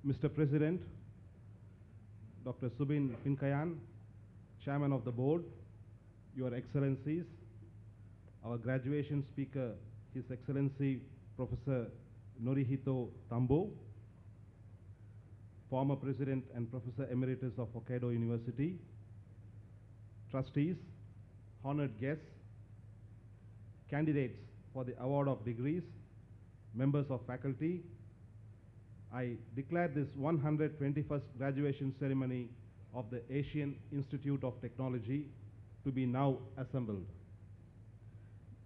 Mr. President, Dr. Subin Pinkayan, Chairman of the Board, Your Excellencies, our graduation speaker, His Excellency Professor Norihito Tambo, former President and Professor Emeritus of Hokkaido University, trustees, honored guests, candidates for the award of degrees, members of faculty, I declare this 121st graduation ceremony of the Asian Institute of Technology to be now assembled.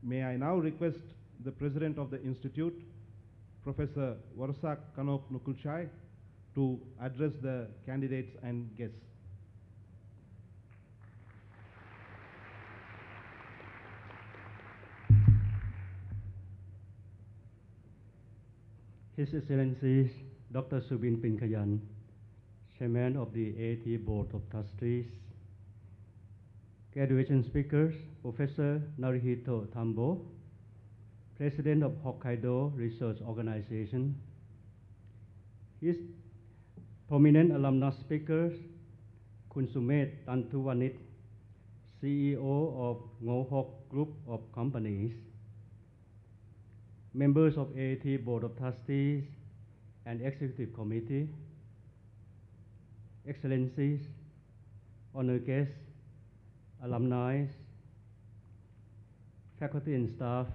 May I now request the President of the Institute, Professor Warsak Kanok Nukulchai, to address the candidates and guests. His Excellencies, Dr. Subin Pinkayan, Chairman of the AIT Board of Trustees, graduation speakers, Professor Narihito Tambo, President of Hokkaido Research Organization, his prominent alumnus speakers, Kun Sumet Tantuwanit, CEO of Ngohok Group of Companies, members of AIT Board of Trustees and Executive Committee, Excellencies, honored guests, alumni, faculty and staff,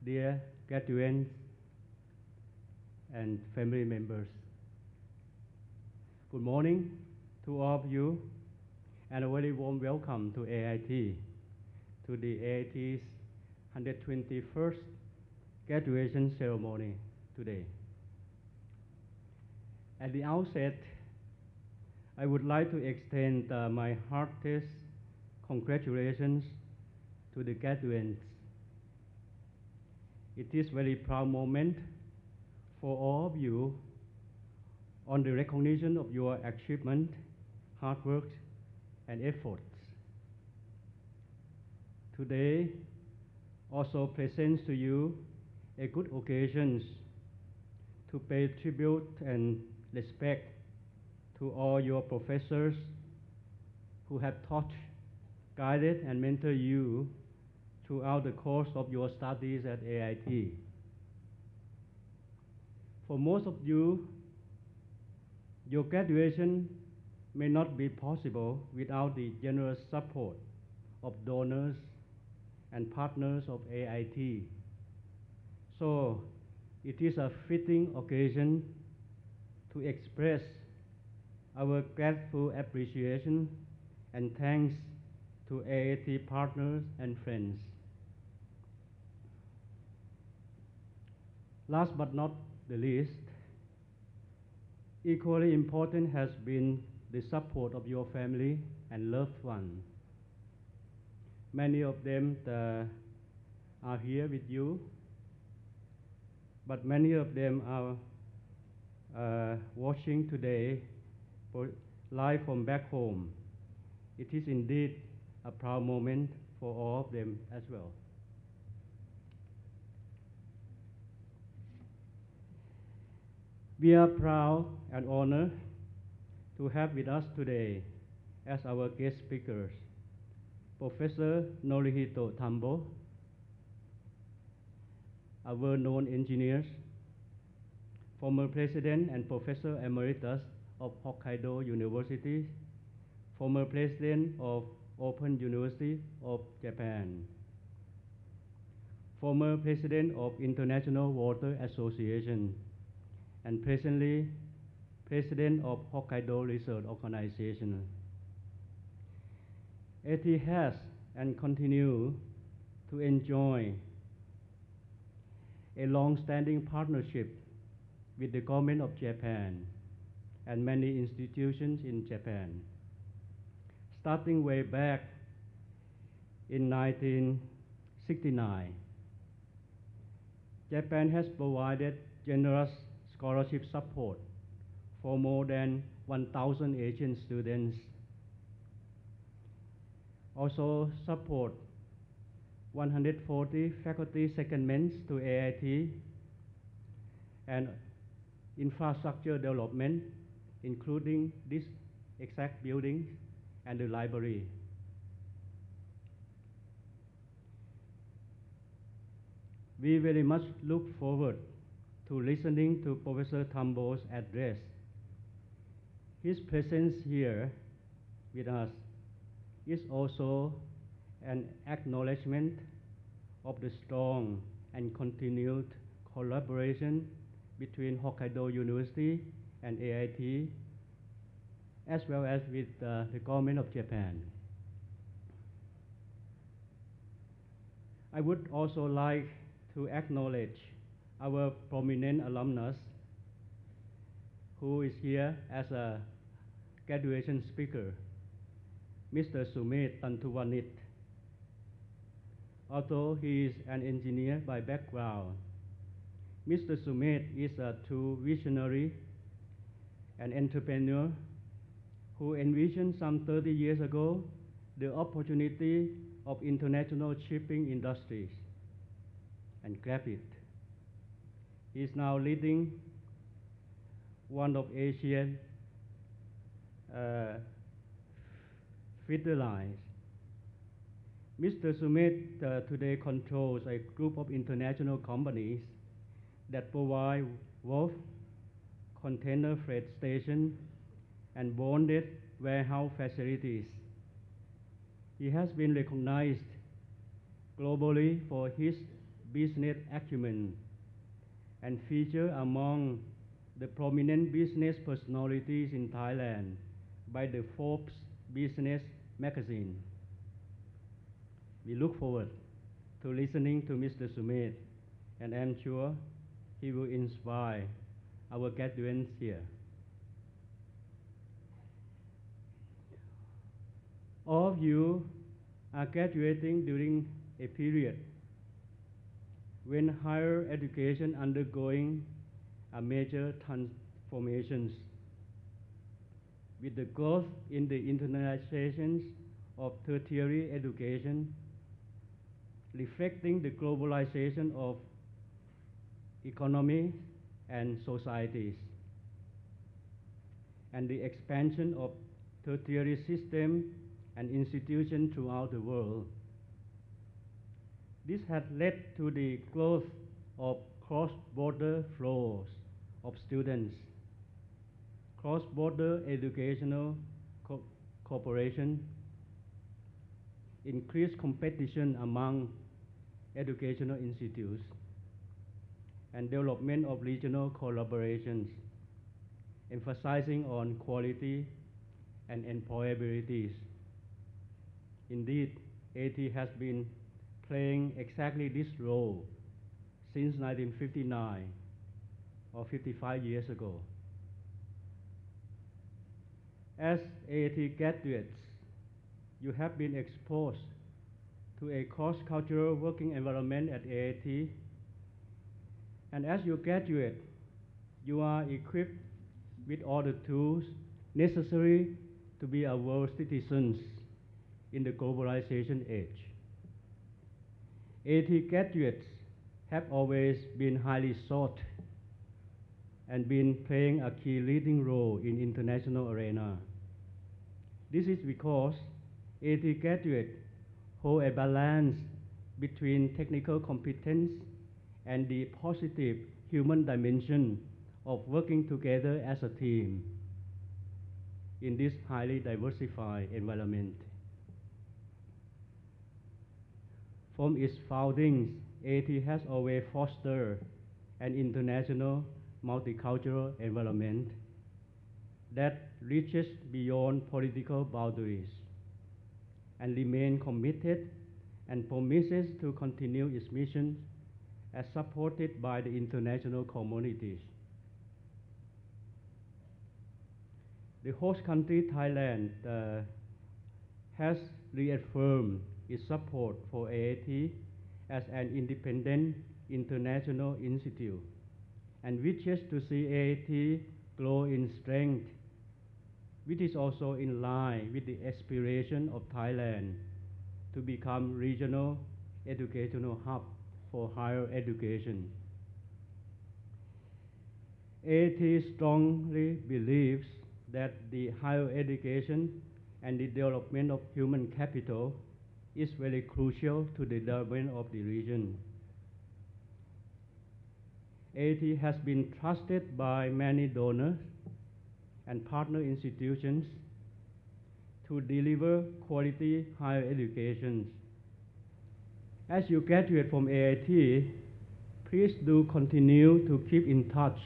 dear graduates, and family members. Good morning to all of you, and a very warm welcome to AIT, to the AIT's 121st graduation ceremony today. At the outset, I would like to extend my heartiest congratulations to the graduates. It is a very proud moment for all of you on the recognition of your achievement, hard work, and efforts. Today also presents to you a good occasion to pay tribute and respect to all your professors who have taught, guided, and mentored you throughout the course of your studies at AIT. For most of you, your graduation may not be possible without the generous support of donors and partners of AIT. So it is a fitting occasion to express our grateful appreciation and thanks to AIT partners and friends. Last but not the least, equally important has been the support of your family and loved ones. Many of them are here with you, but many of them are watching today live from back home. It is indeed a proud moment for all of them as well. We are proud and honored to have with us today as our guest speakers, Professor Norihito Tambo, a well-known engineer, former President and Professor Emeritus of Hokkaido University, former President of Open University of Japan, former President of International Water Association, and presently President of Hokkaido Research Organization. AIT has and continue to enjoy a long-standing partnership with the government of Japan and many institutions in Japan. Starting way back in 1969, Japan has provided generous scholarship support for more than 1,000 Asian students. Also support 140 faculty secondments to AIT and infrastructure development, including this exact building and the library. We very much look forward to listening to Professor Tambo's address. His presence here with us is also an acknowledgement of the strong and continued collaboration between Hokkaido University and AIT, as well as with the government of Japan. I would also like to acknowledge our prominent alumnus who is here as a graduation speaker, Mr. Sumet Tantuwanit. Although he is an engineer by background, Mr. Sumet is a true visionary and entrepreneur who envisioned some 30 years ago the opportunity of international shipping industries and grabbed it. He is now leading one of Asia's feeder lines. Mr. Sumet today controls a group of international companies that provide wharf, container freight station, and bonded warehouse facilities. He has been recognized globally for his business acumen and featured among the prominent business personalities in Thailand by the Forbes Business magazine. We look forward to listening to Mr. Sumet, and I'm sure he will inspire our graduates here. All of you are graduating during a period when higher education undergoing a major transformations. With the growth in the internationalization of tertiary education, reflecting the globalization of economy and societies, and the expansion of tertiary system and institutions throughout the world. This has led to the growth of cross-border flows of students, cross-border educational cooperation, increased competition among educational institutes, and development of regional collaborations, emphasizing on quality and employability. Indeed, AIT has been playing exactly this role since 1959, or 55 years ago. As AIT graduates, you have been exposed to a cross-cultural working environment at AIT, and as you graduate, you are equipped with all the tools necessary to be a world citizens in the globalization age. AIT graduates have always been highly sought and been playing a key leading role in international arena. This is because AIT graduates hold a balance between technical competence and the positive human dimension of working together as a team in this highly diversified environment. From its foundings, AIT has always fostered an international multicultural environment that reaches beyond political boundaries and remains committed and promises to continue its mission as supported by the international communities. The host country, Thailand, has reaffirmed its support for AIT as an independent international institute and wishes to see AIT grow in strength, which is also in line with the aspiration of Thailand to become regional educational hub for higher education. AIT strongly believes that the higher education and the development of human capital is very crucial to the development of the region. AIT has been trusted by many donors and partner institutions to deliver quality higher education. As you graduate from AIT, please do continue to keep in touch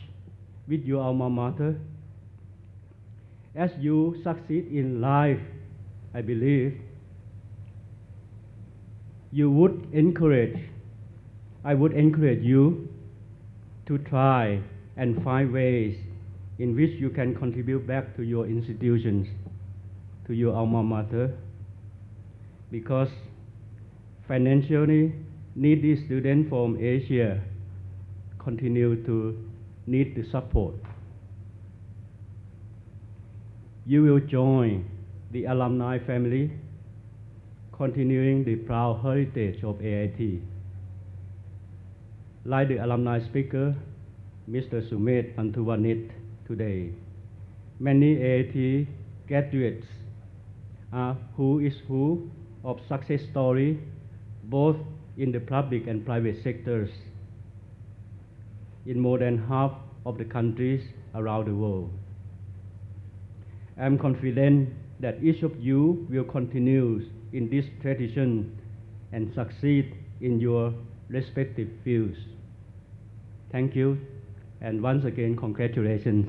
with your alma mater. As you succeed in life, I believe, I would encourage you to try and find ways in which you can contribute back to your institutions, to your alma mater, because financially needy students from Asia continue to need the support. You will join the alumni family, continuing the proud heritage of AIT. Like the alumni speaker, Mr. Sumet Antuwanit today, many AIT graduates are who is who of success story, both in the public and private sectors, in more than half of the countries around the world. I am confident that each of you will continue in this tradition and succeed in your respective fields. Thank you, and once again, congratulations.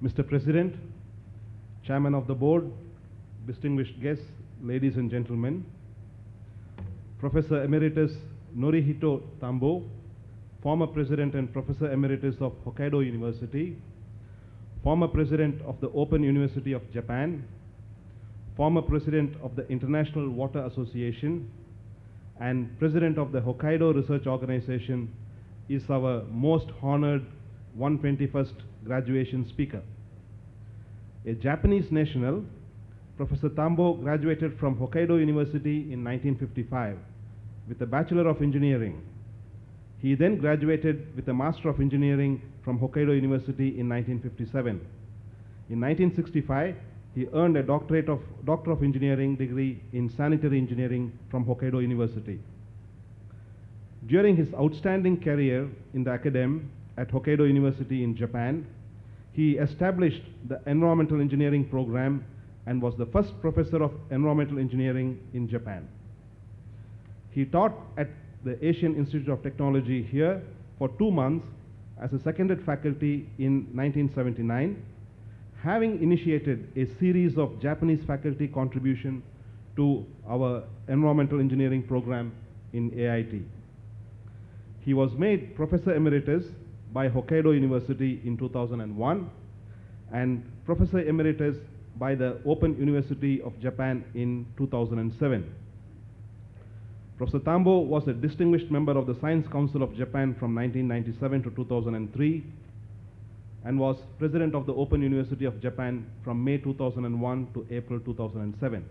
Mr. President, Chairman of the Board, distinguished guests, ladies and gentlemen, Professor Emeritus Norihito Tambo, former President and Professor Emeritus of Hokkaido University, former President of the Open University of Japan, former President of the International Water Association, and President of the Hokkaido Research Organization, is our most honored 121st graduation speaker. A Japanese national, Professor Tambo graduated from Hokkaido University in 1955 with a Bachelor of Engineering. He then graduated with a Master of Engineering from Hokkaido University in 1957. In 1965, he earned a Doctor of Engineering degree in Sanitary Engineering from Hokkaido University. During his outstanding career in the academy at Hokkaido University in Japan, he established the Environmental Engineering program and was the first professor of environmental engineering in Japan. He taught at the Asian Institute of Technology here for 2 months as a seconded faculty in 1979, having initiated a series of Japanese faculty contribution to our environmental engineering program in AIT. He was made Professor Emeritus by Hokkaido University in 2001 and Professor Emeritus by the Open University of Japan in 2007. Professor Tambo was a distinguished member of the Science Council of Japan from 1997 to 2003 and was President of the Open University of Japan from May 2001 to April 2007.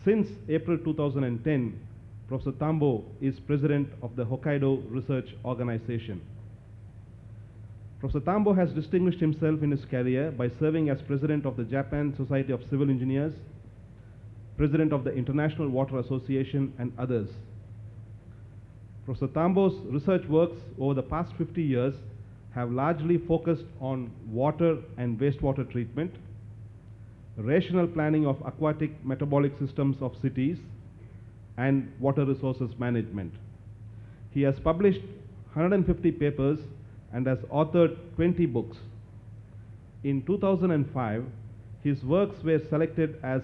Since April 2010, Professor Tambo is President of the Hokkaido Research Organization. Professor Tambo has distinguished himself in his career by serving as President of the Japan Society of Civil Engineers, President of the International Water Association, and others. Professor Tambo's research works over the past 50 years have largely focused on water and wastewater treatment, rational planning of aquatic metabolic systems of cities, and water resources management. He has published 150 papers and has authored 20 books. In 2005, his works were selected as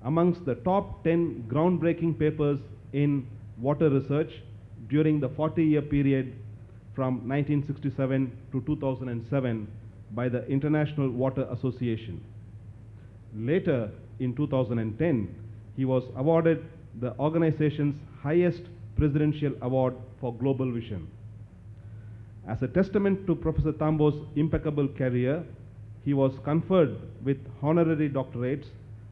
amongst the top 10 groundbreaking papers in water research during the 40-year period from 1967 to 2007 by the International Water Association. Later, in 2010, he was awarded the organization's highest presidential award for global vision. As a testament to Professor Tambo's impeccable career, he was conferred with honorary doctorates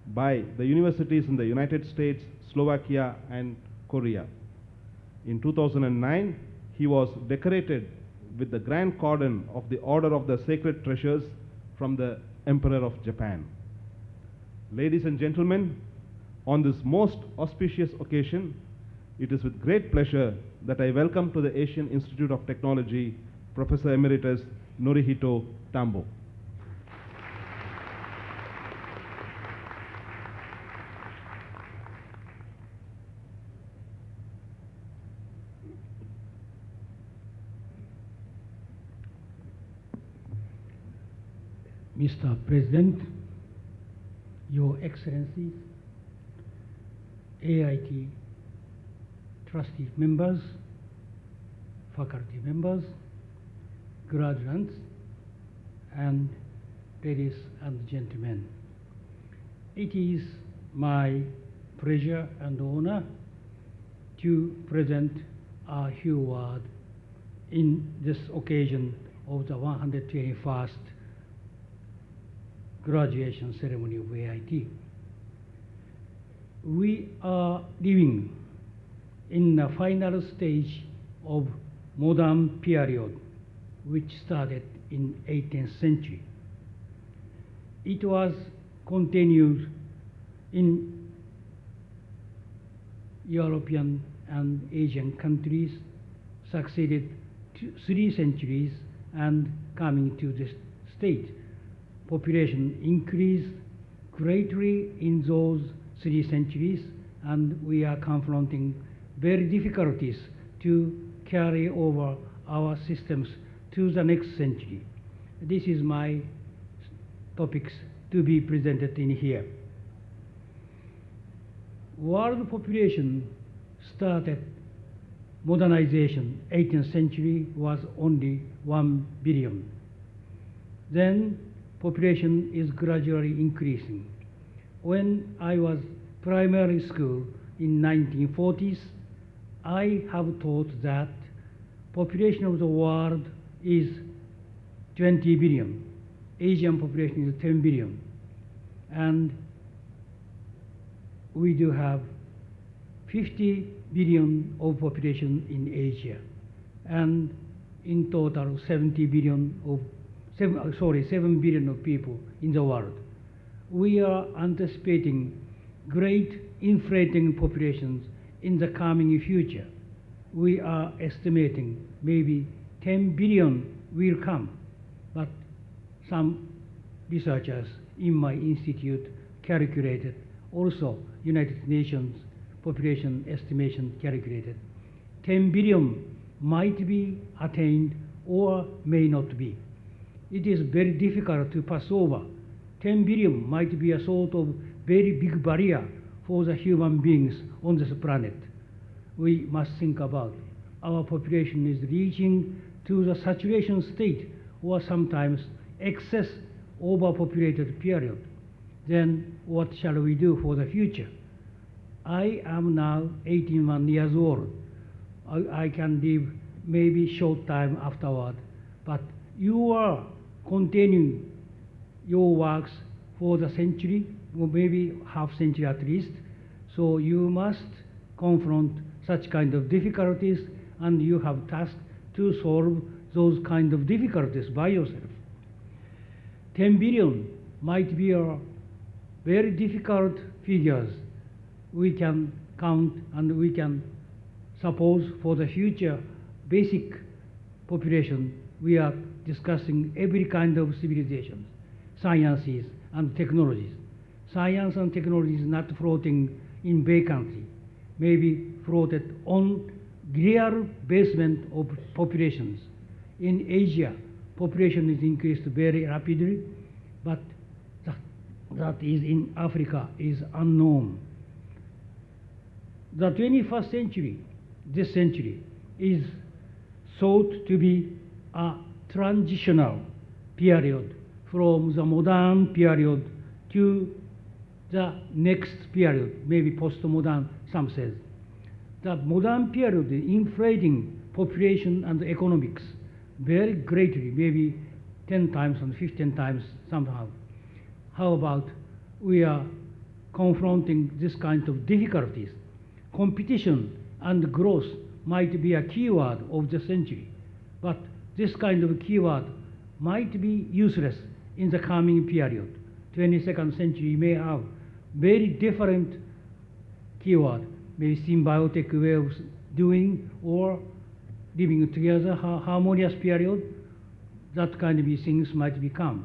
by the universities in the United States, Slovakia, and Korea. In 2009, he was decorated with the Grand Cordon of the Order of the Sacred Treasures from the Emperor of Japan. Ladies and gentlemen, on this most auspicious occasion, it is with great pleasure that I welcome to the Asian Institute of Technology Professor Emeritus Norihito Tambo. Mr. President, Your Excellencies, AIT trustee members, faculty members, graduates, and ladies and gentlemen. It is my pleasure and honor to present a few words in this occasion of the 121st graduation ceremony of AIT. We are living in the final stage of modern period, which started in 18th century. It was continued in European and Asian countries, succeeded 3 centuries, and coming to this state. Population increased greatly in those 3 centuries, and we are confronting very difficulties to carry over our systems to the next century. This is my topics to be presented in here. World population started modernization 18th century was only 1 billion. Then population is gradually increasing. When I was primary school in 1940s, I have taught that population of the world is 20 billion. Asian population is 10 billion. And we do have 50 billion of population in Asia. And in total 7 billion of people in the world. We are anticipating great inflating populations in the coming future. We are estimating maybe 10 billion will come, but some researchers in my institute calculated, also United Nations population estimation calculated, 10 billion might be attained or may not be. It is very difficult to pass over. 10 billion might be a sort of very big barrier for the human beings on this planet. We must think about our population is reaching to the saturation state or sometimes excess overpopulated period. Then what shall we do for the future? I am now 81 years old. I can live maybe short time afterward, but you are continuing your works for the century, or maybe half century at least. So you must confront such kind of difficulties, and you have tasked to solve those kind of difficulties by yourself. 10 billion might be a very difficult figures. We can count and we can suppose for the future basic population. We are discussing every kind of civilizations, sciences and technologies. Science and technology is not floating in vacancy, maybe floated on real basement of populations. In Asia, population is increased very rapidly, but that is in Africa is unknown. The 21st century, this century, is thought to be a transitional period from the modern period to the next period, maybe postmodern, some says. The modern period is inflating population and economics, very greatly, maybe 10 times and 15 times somehow. How about we are confronting this kind of difficulties? Competition and growth might be a keyword of the century, but this kind of keyword might be useless in the coming period. 22nd century may have very different keyword, maybe symbiotic way of doing or living together, harmonious period, that kind of things might become.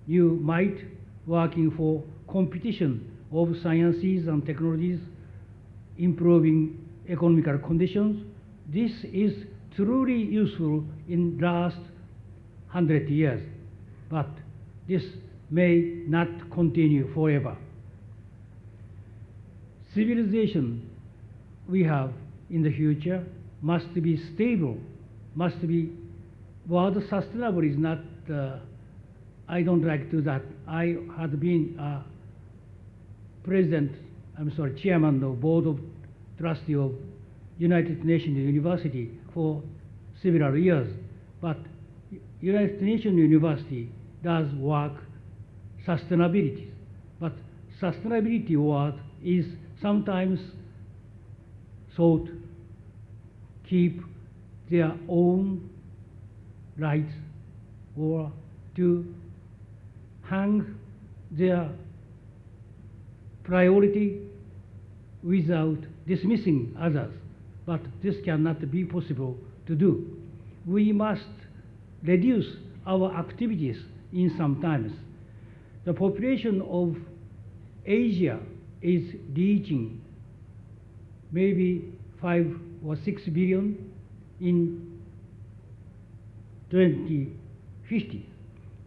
You might working for competition of sciences and technologies, improving economical conditions. This is truly useful in last 100 years, but this may not continue forever. Civilization we have in the future must be stable, must be, word sustainable is not, I don't like to that. I had been chairman of board of trustee of United Nations University for several years, but United Nations University does work sustainability, but sustainability word is sometimes thought keep their own rights or to hang their priority without dismissing others. But this cannot be possible to do. We must reduce our activities in some times. The population of Asia is reaching maybe 5 or 6 billion in 2050.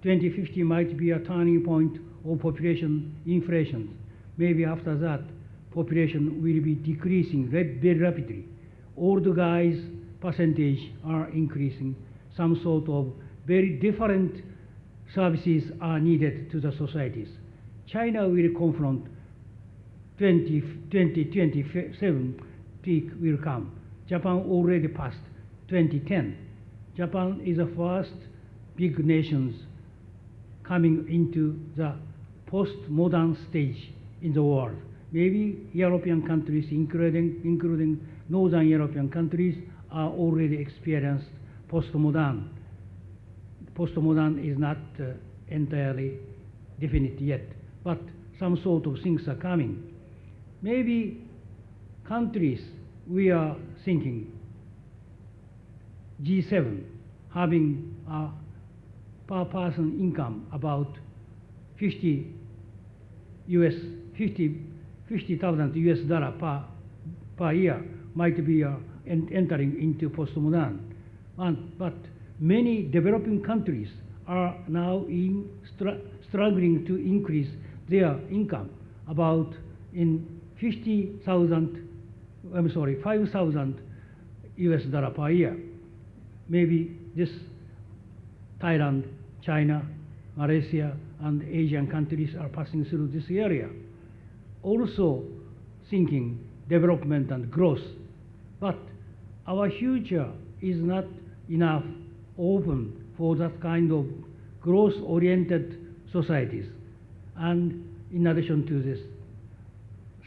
2050 might be a turning point of population inflation. Maybe after that, population will be decreasing very rapidly. Old guys' percentage are increasing. Some sort of very different services are needed to the societies. China will confront 2027 peak will come. Japan already passed 2010. Japan is the first big nations coming into the postmodern stage in the world. Maybe European countries, including Northern European countries, are already experienced postmodern. Postmodern is not entirely definite yet, but some sort of things are coming. Maybe countries we are thinking, G7, having a per person income about 50,000 US dollar per year might be entering into postmodern. But many developing countries are now struggling to increase their income about in 5,000 US dollar per year. Maybe this Thailand, China, Malaysia, and Asian countries are passing through this area. Also thinking development and growth. But our future is not enough open for that kind of growth-oriented societies. And in addition to this,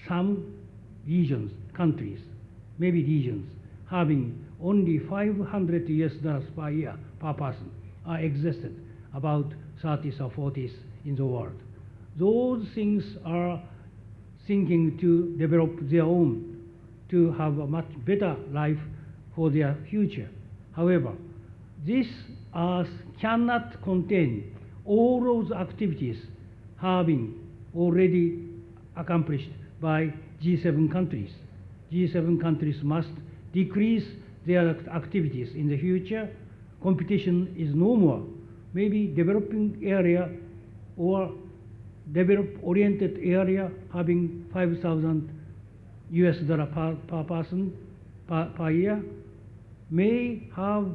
some regions, countries, maybe regions, having only 500 US dollars per year per person are existed, about 30s or 40s in the world. Those things are thinking to develop their own, to have a much better life for their future. However, this earth cannot contain all those activities having already accomplished by G7 countries. G7 countries must decrease their activities in the future. Competition is no more. Maybe developing area or develop-oriented area having 5,000 US dollar per person per year may have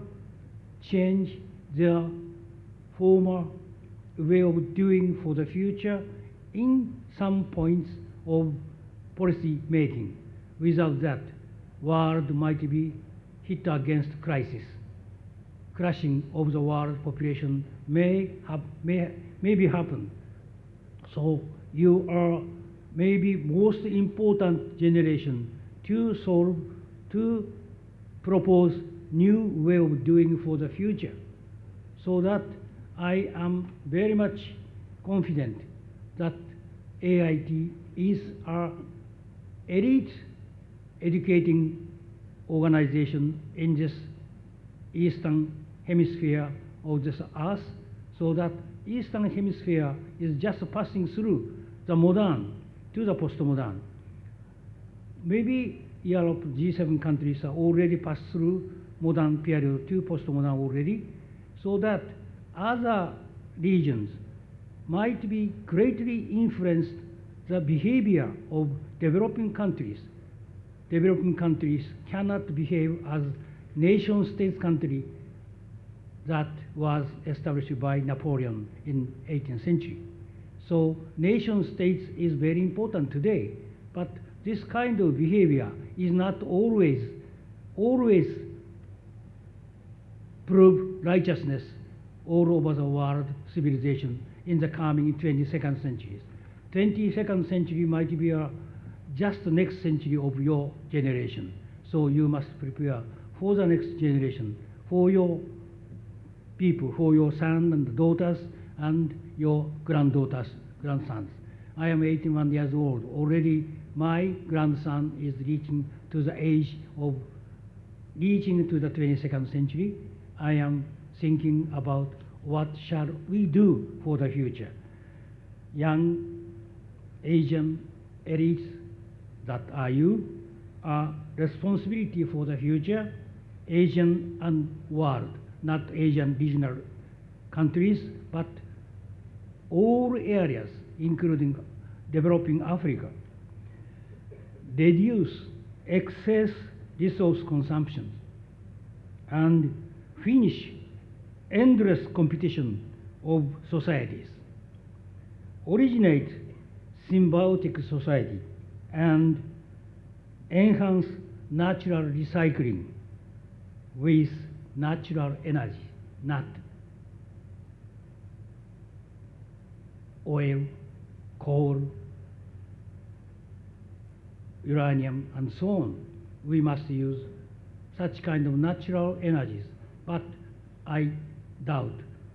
changed their former way of doing for the future in some points of policy making. Without that, world might be hit against crisis crashing of the world population may be happen. So you are maybe most important generation to solve, to propose new way of doing for the future. So that I am very much confident that AIT is a elite educating organization in this Eastern Hemisphere of this Earth, so that Eastern Hemisphere is just passing through the modern to the postmodern. Maybe Europe, G7 countries are already passed through modern period to postmodern already, so that other regions might be greatly influenced the behavior of developing countries. Developing countries cannot behave as nation-state country that was established by Napoleon in 18th century. So nation-states is very important today, but this kind of behavior is not always prove righteousness all over the world civilization in the coming 22nd centuries. 22nd century might be just the next century of your generation. So you must prepare for the next generation, for your people, for your sons and daughters and your granddaughters, grandsons. I am 81 years old. Already my grandson is reaching to the age of reaching to the 22nd century. I am thinking about what shall we do for the future. Young Asian elites that are you are responsibility for the future, Asian and world, not Asian regional countries, but all areas, including developing Africa. Reduce excess resource consumption and finish endless competition of societies. Originate symbiotic society and enhance natural recycling with natural energy, not oil, coal, uranium, and so on. We must use such kind of natural energies, but I doubt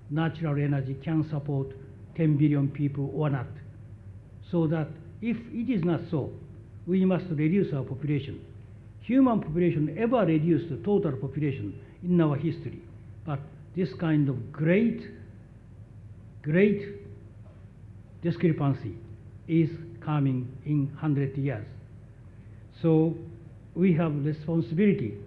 natural energy can support 10 billion people or not. So that if it is not so, we must reduce our population. Human population ever reduced the total population in our history, but this kind of great discrepancy is coming in 100 years. So we have responsibility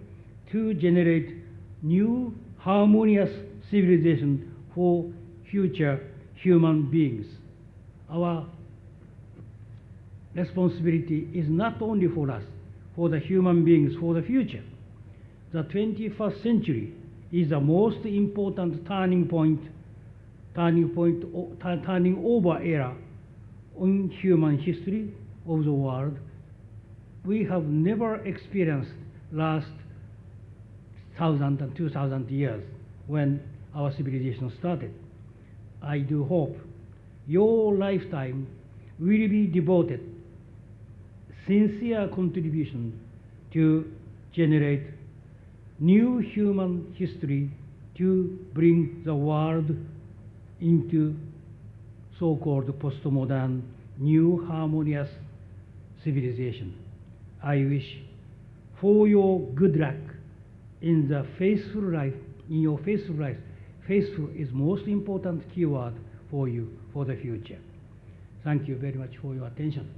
to generate new harmonious civilization for future human beings. Our responsibility is not only for us, for the human beings, for the future. The 21st century is the most important turning over era in human history of the world. We have never experienced last 1,000 and 2,000 years when our civilization started. I do hope your lifetime will be devoted sincere contribution to generate new human history to bring the world into so-called postmodern, new harmonious civilization. I wish for your good luck in the faithful life, in your faithful life. Faithful is most important keyword for you for the future. Thank you very much for your attention.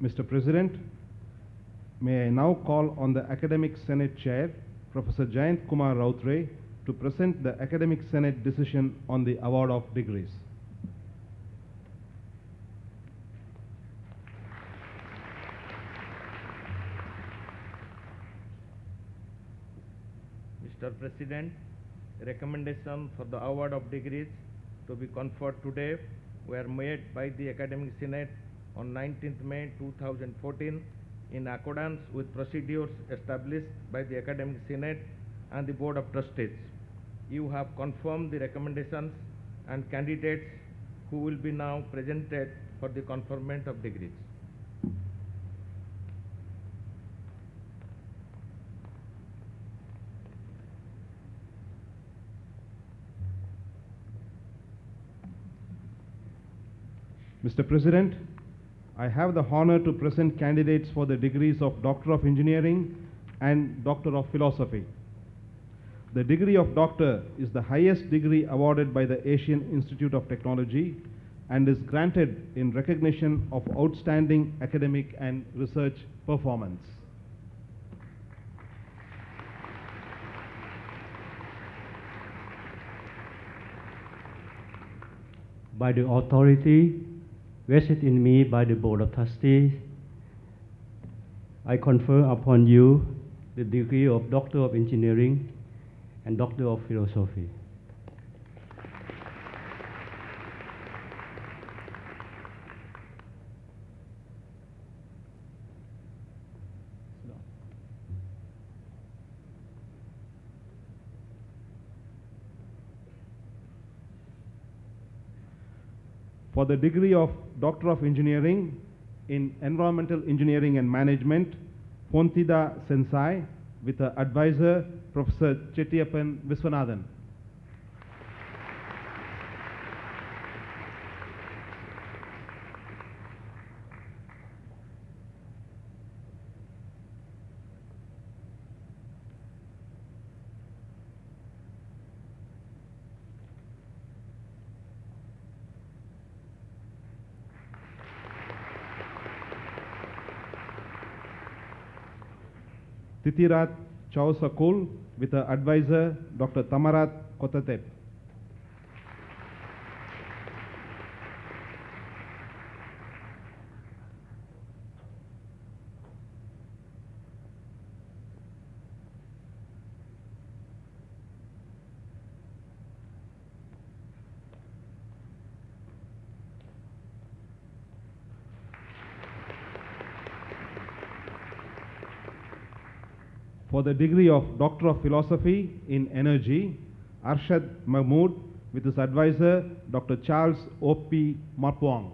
Mr. President, may I now call on the Academic Senate Chair, Professor Jayant Kumar Rautre, to present the Academic Senate decision on the award of degrees. Mr. President, recommendation for the award of degrees to be conferred today were made by the Academic Senate on 19th May 2014 in accordance with procedures established by the Academic Senate and the Board of Trustees. You have confirmed the recommendations and candidates who will be now presented for the conferment of degrees. Mr. President, I have the honor to present candidates for the degrees of Doctor of Engineering and Doctor of Philosophy. The degree of Doctor is the highest degree awarded by the Asian Institute of Technology and is granted in recognition of outstanding academic and research performance. By the authority vested in me by the Board of Trustees, I confer upon you the degree of Doctor of Engineering and Doctor of Philosophy. For the degree of Doctor of Engineering in Environmental Engineering and Management, Pontida Sensai, with her advisor, Professor Chettiappan Viswanathan. Titirat Chausakul, with her advisor, Dr. Tamarat Kotatep. For the degree of Doctor of Philosophy in Energy, Arshad Mahmood, with his advisor, Dr. Charles O.P. Marpuang.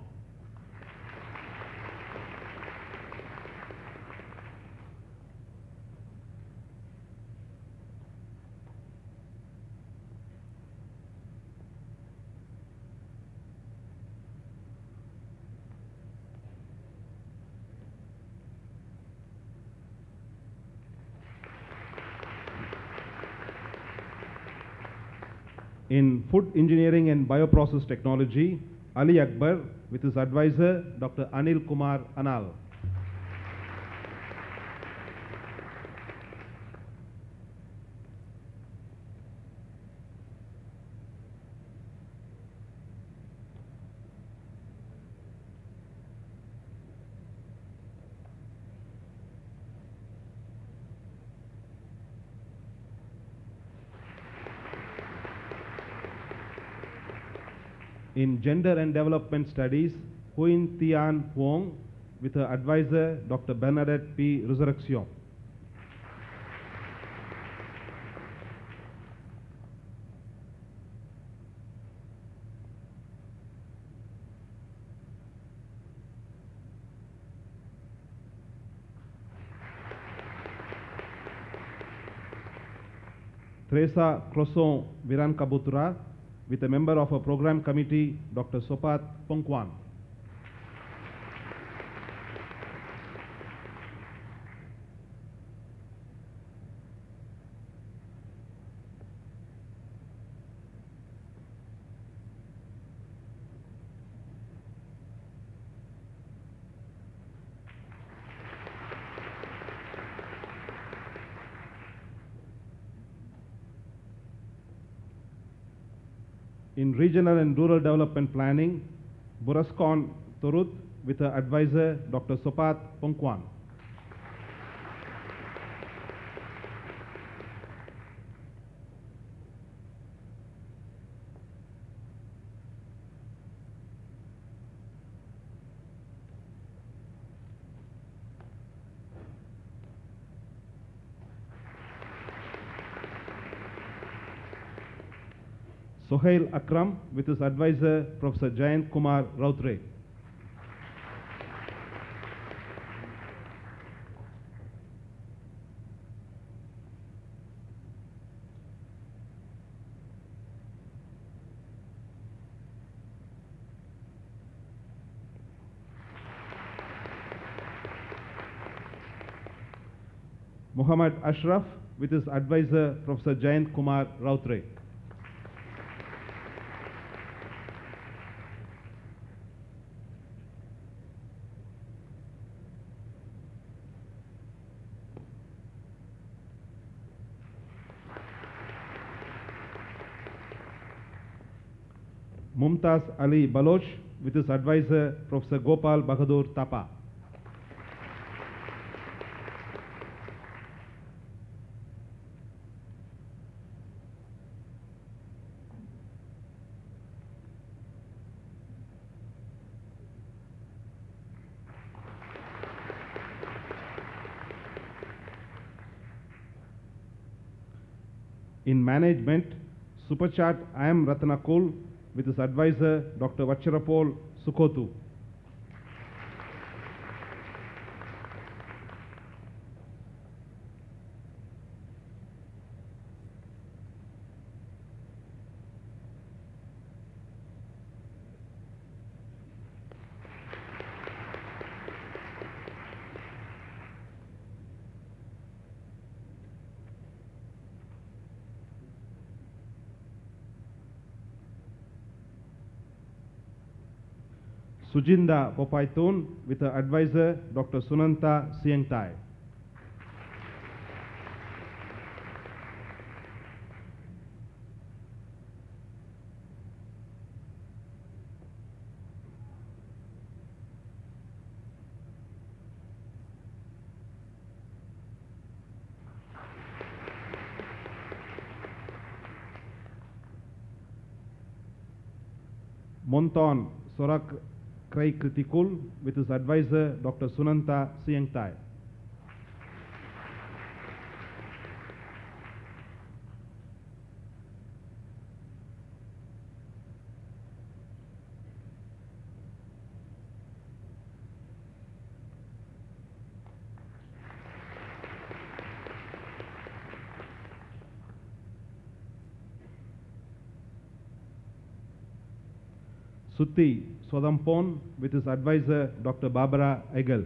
In Food Engineering and Bioprocess Technology, Ali Akbar, with his advisor, Dr. Anil Kumar Anal. In Gender and Development Studies, Huyen Tian Huong, with her advisor, Dr. Bernadette P. Resurrection. Teresa Crosson Virankabutura, with a member of a program committee, Dr. Sopat Pongkwan. In Regional and Rural Development Planning, Buraskon Torut, with her advisor, Dr. Sopat Pongkwan. Sohail Akram with his advisor Professor Jayant Kumar Rautre. Muhammad Ashraf with his advisor Professor Jayant Kumar Rautre. Mumtaz Ali Baloch with his advisor Professor Gopal Bahadur Tapa. In management, Superchat I am Ratnakul with his advisor Dr. Vacharapol Sukotu. Sujinda Popaitun with her advisor Dr. Sunanta Siengtai. Monton Sorak Krai Kritikul with his advisor Dr. Sunanta Siengtai. Sutti Sodampon with his advisor Dr. Barbara Egel.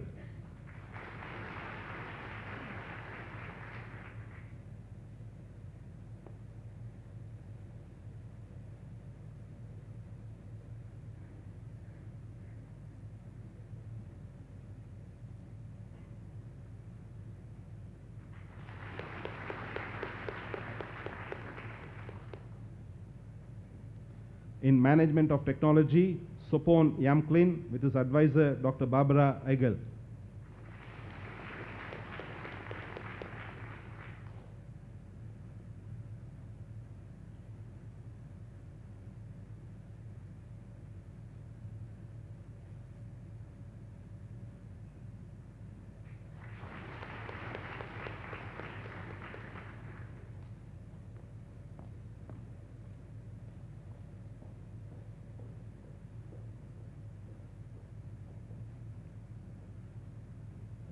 In management of technology, Sopon Yamklin with his advisor Dr. Barbara Egel.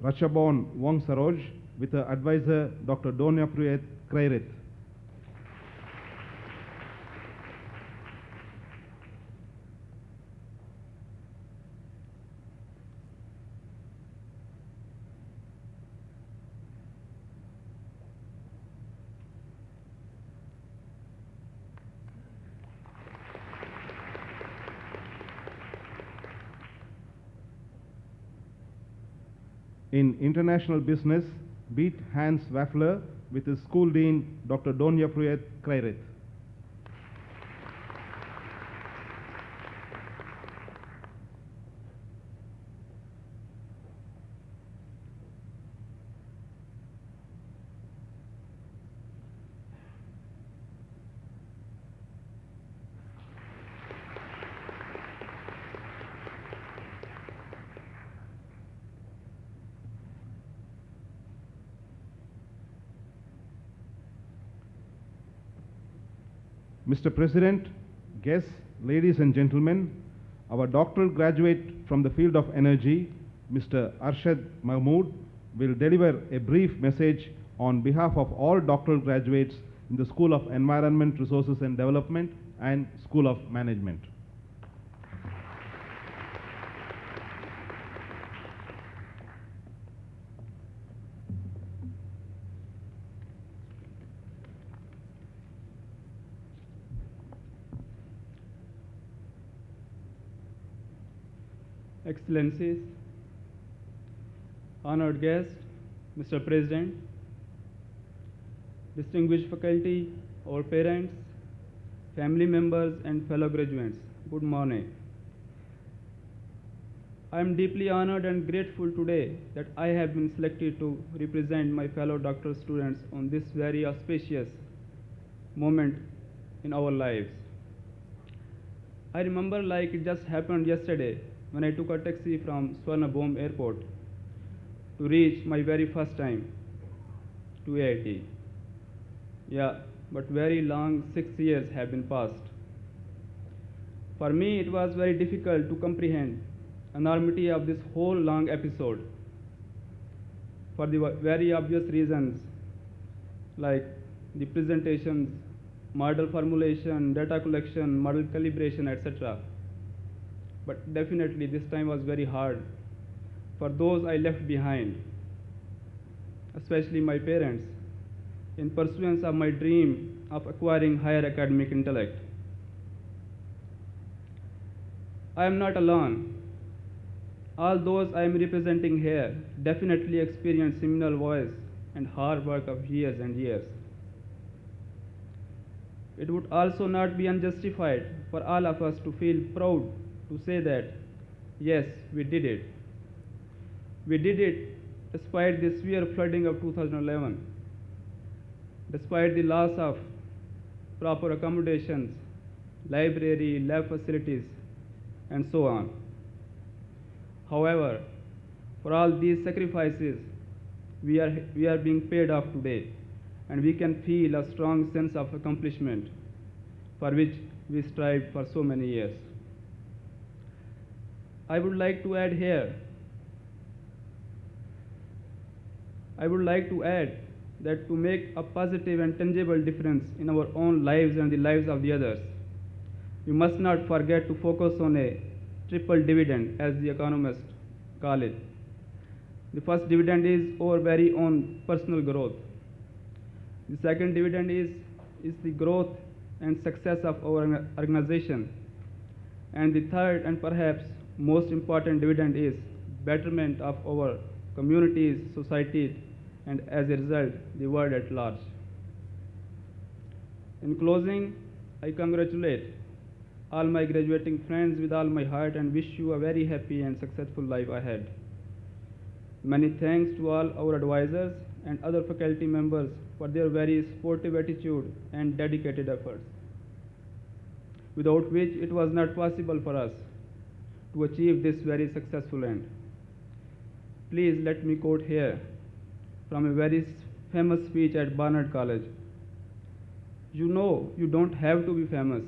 Rachabon Wong Saroj with her advisor Dr. Donya Priyat Krairit. In international business, beat Hans Waffler with his school dean, Dr. Donya Priyat Krairit. Mr. President, guests, ladies and gentlemen, our doctoral graduate from the field of energy, Mr. Arshad Mahmood, will deliver a brief message on behalf of all doctoral graduates in the School of Environment, Resources and Development and School of Management. Excellencies, honored guests, Mr. President, distinguished faculty, our parents, family members, and fellow graduates, good morning. I am deeply honored and grateful today that I have been selected to represent my fellow doctoral students on this very auspicious moment in our lives. I remember like it just happened yesterday when I took a taxi from Swarnabhumi Airport to reach my very first time to AIT. Yeah, but very long 6 years have been passed. For me, it was very difficult to comprehend the enormity of this whole long episode for the very obvious reasons like the presentations, model formulation, data collection, model calibration, etc. But definitely this time was very hard for those I left behind, especially my parents, in pursuance of my dream of acquiring higher academic intellect. I am not alone. All those I am representing here definitely experienced similar voice and hard work of years and years. It would also not be unjustified for all of us to feel proud to say that, yes, we did it. We did it despite the severe flooding of 2011, despite the loss of proper accommodations, library, lab facilities, and so on. However, for all these sacrifices, we are being paid off today, and we can feel a strong sense of accomplishment for which we strived for so many years. I would like to add that to make a positive and tangible difference in our own lives and the lives of the others, we must not forget to focus on a triple dividend, as the economists call it. The first dividend is our very own personal growth. The second dividend is the growth and success of our organization. And the third and perhaps most important dividend is betterment of our communities, societies, and as a result, the world at large. In closing, I congratulate all my graduating friends with all my heart and wish you a very happy and successful life ahead. Many thanks to all our advisors and other faculty members for their very supportive attitude and dedicated efforts, without which it was not possible for us to achieve this very successful end. Please let me quote here from a very famous speech at Barnard College. You know, you don't have to be famous.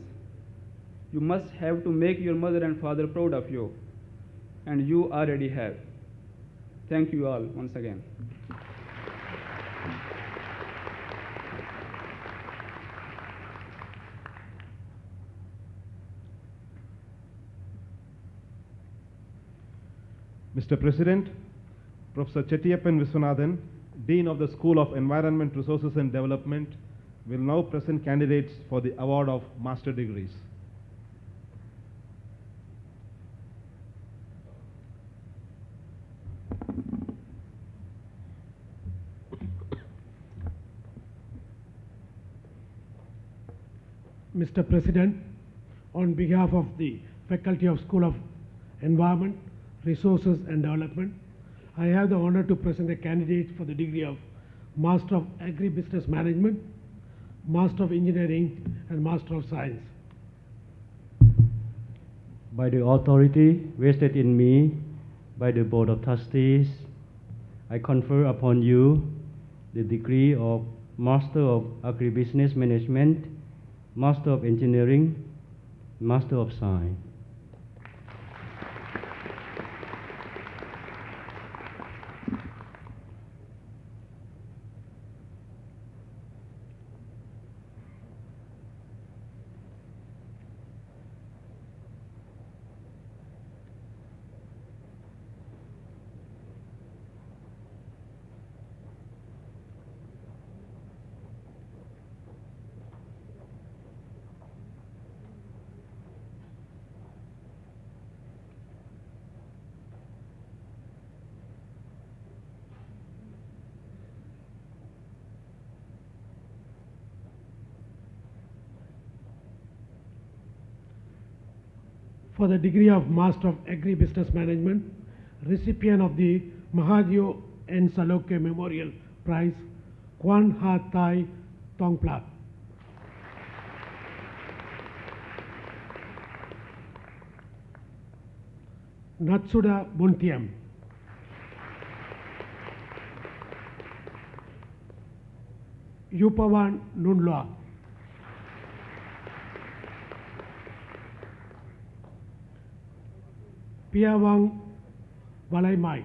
You must have to make your mother and father proud of you, and you already have. Thank you all once again. Mr. President, Professor Chettiappan Viswanathan, Dean of the School of Environment, Resources and Development, will now present candidates for the award of master degrees. Mr. President, on behalf of the Faculty of School of Environment, Resources and Development, I have the honor to present a candidate for the degree of Master of Agribusiness Management, Master of Engineering, and Master of Science. By the authority vested in me by the Board of Trustees, I confer upon you the degree of Master of Agribusiness Management, Master of Engineering, Master of Science. For the degree of Master of Agri-Business Management, recipient of the Mahathir N. Saloke Memorial Prize, Kwan Ha Thai Tongplat. Natsuda Buntiam. Yupawan Nunloa. Piawang Valaimai.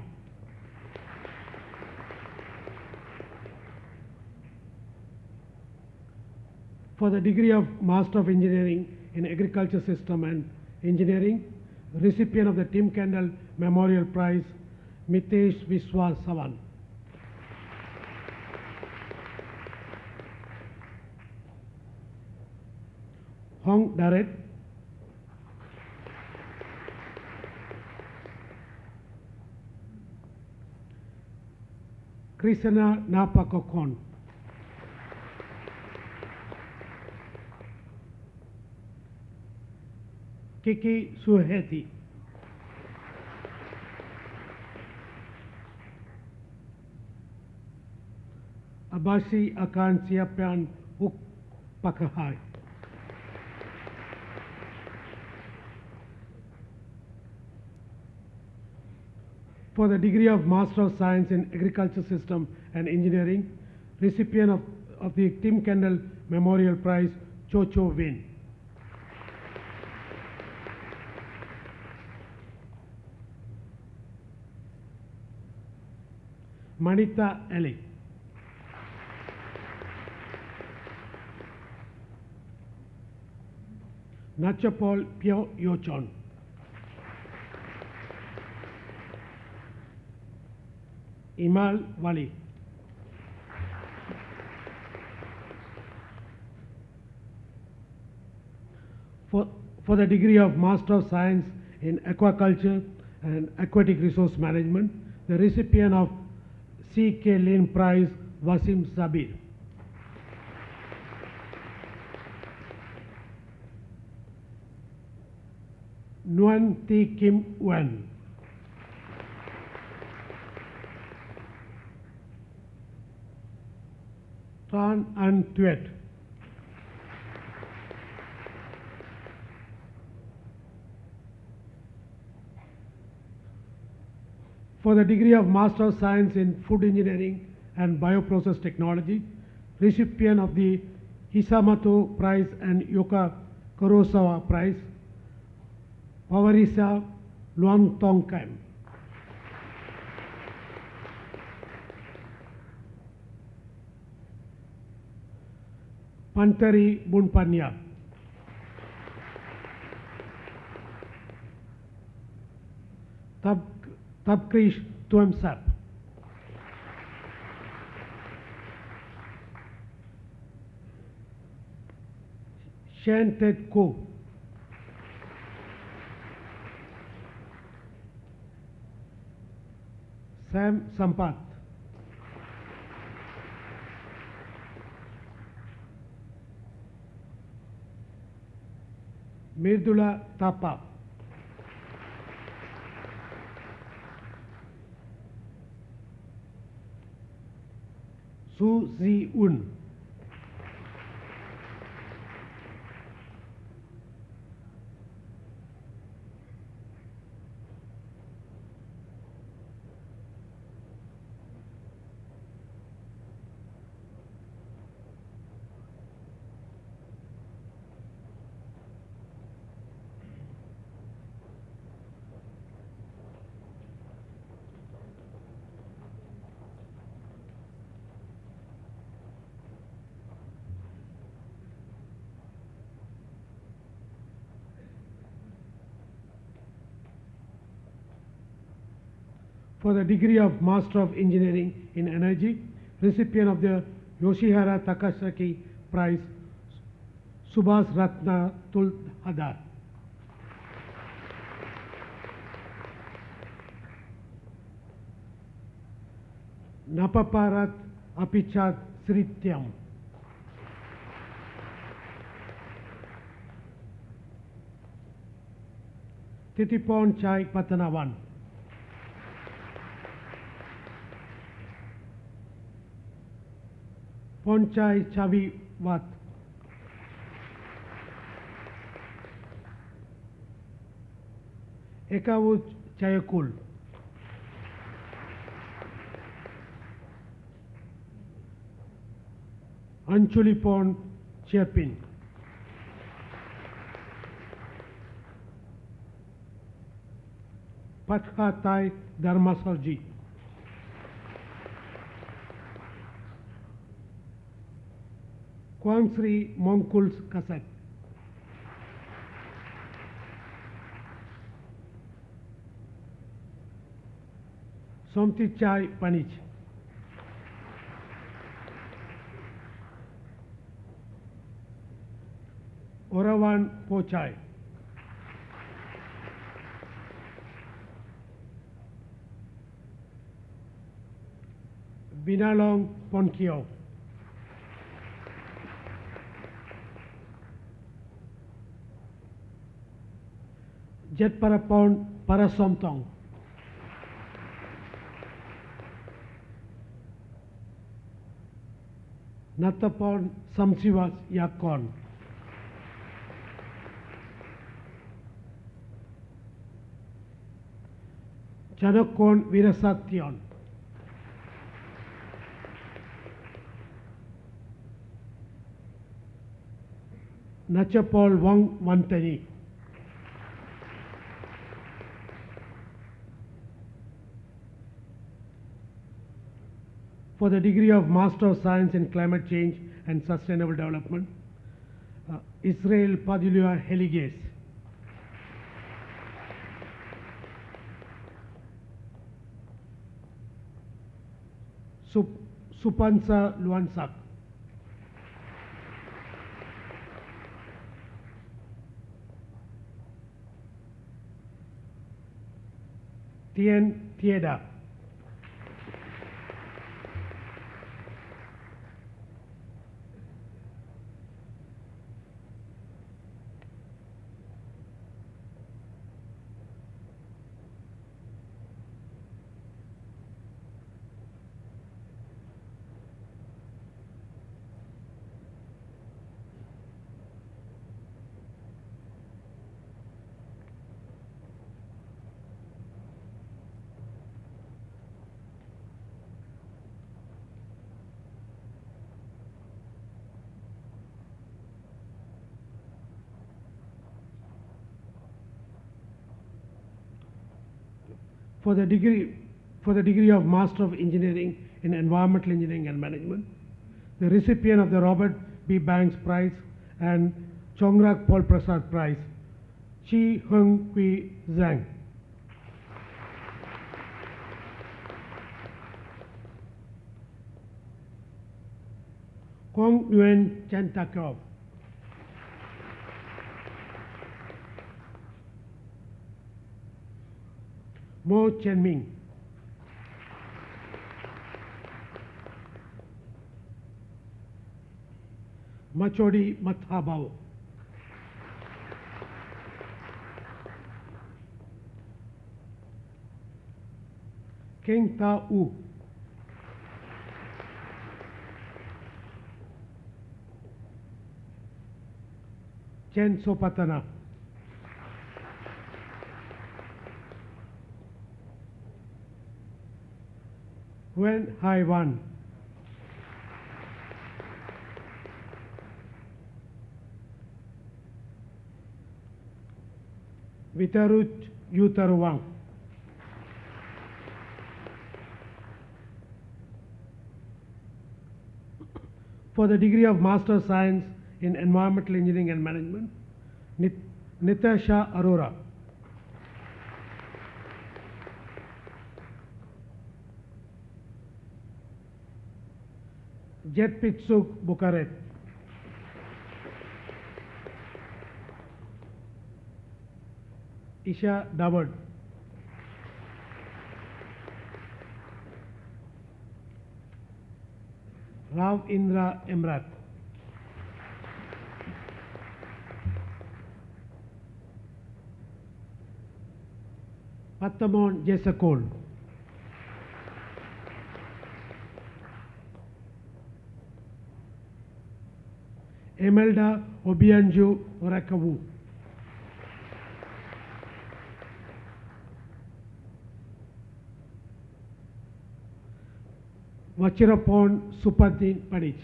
For the degree of Master of Engineering in Agriculture System and Engineering, recipient of the Tim Kendall Memorial Prize, Mitesh Viswa Savan. Hong Daret. Krishna Napakokon. Kiki Suheti. Abasi Akan Siapan Uk Pakahai. For the degree of Master of Science in Agriculture System and Engineering, recipient of the Tim Kendall Memorial Prize, Chocho Win. Manita Ali. Nachapol Pio Yochon. Imal Wali. For the degree of Master of Science in Aquaculture and Aquatic Resource Management, the recipient of C.K. Lin Prize, Wasim Sabir. Nguyen Thi Kim Wen. Tran An Tuet. For the degree of Master of Science in Food Engineering and Bioprocess Technology, recipient of the Hisamoto Prize and Yoka Kurosawa Prize, Pawarisa Luang Tong Kam. Pantari Bunpanya. Tabkrish Tuamsap. Shen Ted Ko. Sam Sampat. Mirdula Tapa. Su Zi Un. For the degree of Master of Engineering in Energy, recipient of the Yoshihara Takasaki Prize, Subhas Ratna Tulhadar. Napaparat Apichat Srityam. Titipon Chai Patanavan. Ponchai Chavi Wat. Ekawut Chayakul. Anchulipon Chiapin. Patkatai Dharmasarji. Kwangsri Monkuls Kasak. Somtichai Panich. Orawan Pochai. Binalong Ponkio. Jet Parapon Parasomtong. Natapon Samsivas Yakon. Chanakon Virasation. Nachapol Wang Mantani. For the degree of Master of Science in Climate Change and Sustainable Development, Israel Padulua Heliges. Supansa Luansak. Tien Tieda. For the degree of Master of Engineering in Environmental Engineering and Management, the recipient of the Robert B. Banks Prize and Chongrak Paul Prasad Prize, Chi Hung Kui Zhang. Kong Nguyen Chantakov. Mo Chenming. Machodi Mathabao. Keng Ta U. Chen Sopatana. Wen Hai Wan. Vitarut Yutaruwang. For the degree of Master of Science in Environmental Engineering and Management, Nitasha Arora. Jet Pitsuk Bukaret. Isha Dawud. Rav Indra Emrat. Pattamon Jesakol. Emelda Obianju Orakawu. Vachirapon Supadin Padich.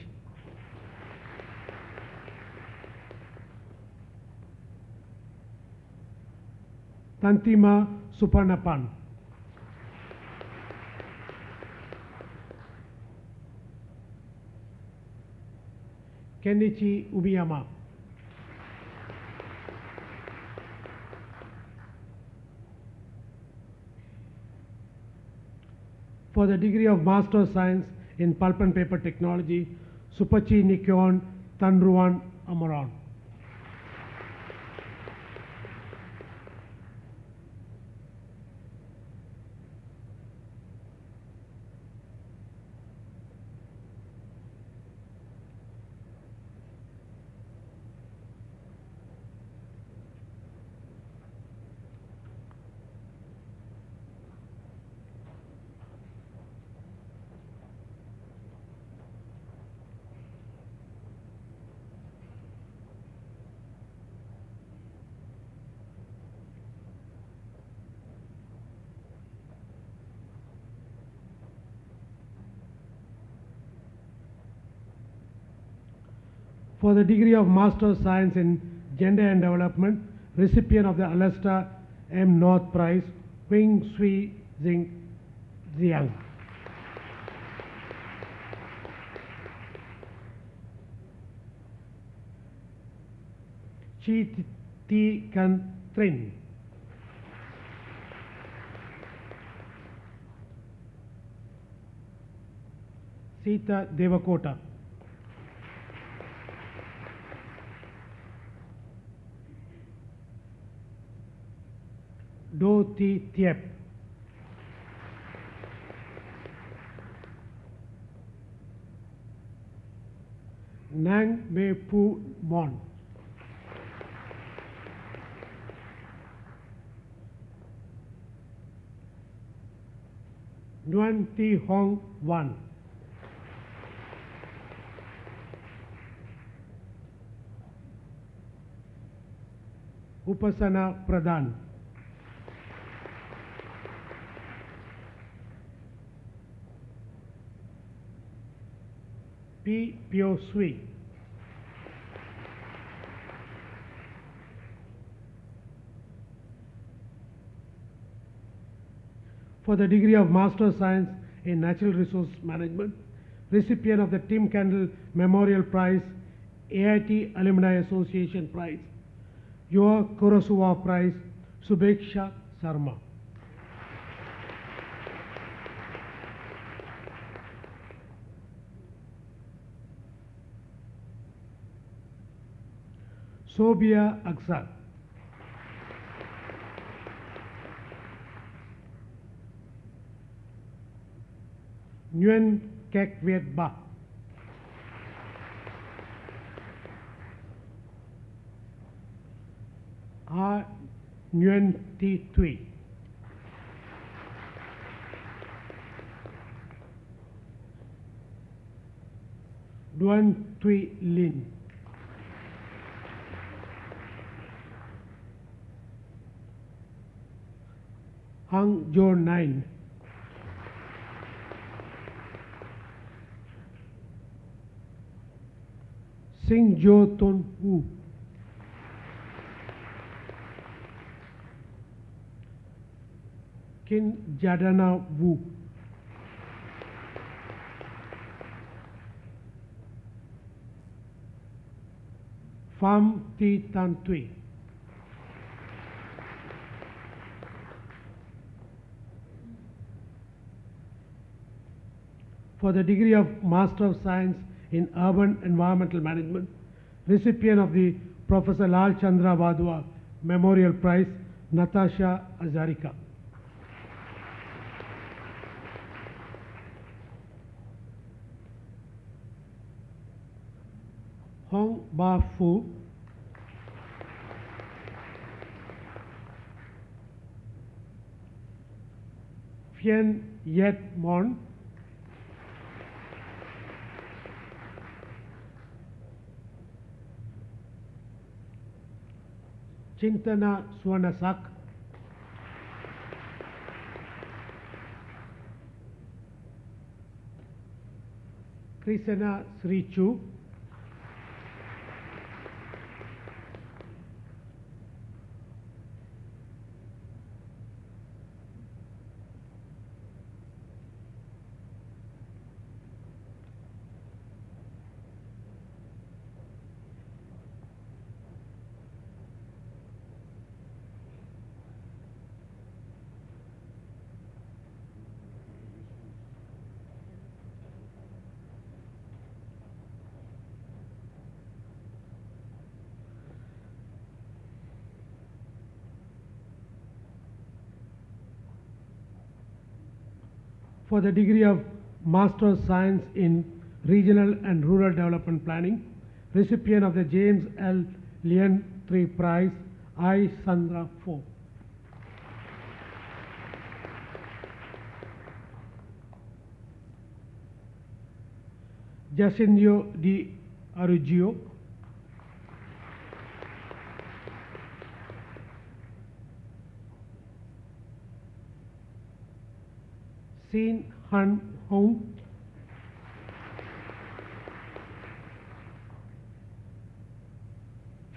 Tantima Suparnapan. Kenichi Ubiyama. For the degree of Master of Science in Pulp and Paper Technology, Supachi Nikon Tandruan Amaran. For the degree of Master of Science in Gender and Development, recipient of the Alesta M. North Prize, Wing Sui Zing Ziang. Chi Ti Kan Trin. Sita Devakota. Do Ti Tiep. Nang Me Pu Mon. Nguyen Ti Hong Wan. Upasana Pradhan. P. Pio Sui. For the degree of Master of Science in Natural Resource Management, recipient of the Tim Kendall Memorial Prize, AIT Alumni Association Prize, Yoa Kurosawa Prize, Subeksha Sarma. Sobia Aksar. Nguyen Kek Viet Ba. A. Nguyen Ti Tui. Duan Tui Lin. Hang Jo 9. Sing Jo Ton Wu. Kin Jadana Wu. Pham Ti Tan Tui. For the degree of Master of Science in Urban Environmental Management, recipient of the Professor Lal Chandra Vadua Memorial Prize, Natasha Azarika. Hong Ba Fu, Phien Yet Mon, Chintana Swanasak, Krisana Sri Chu, for the degree of Master of Science in Regional and Rural Development Planning, recipient of the James L. Lien III Prize, I. Sandra Fo. Jacindio Di Arugio, Sin Han Hong,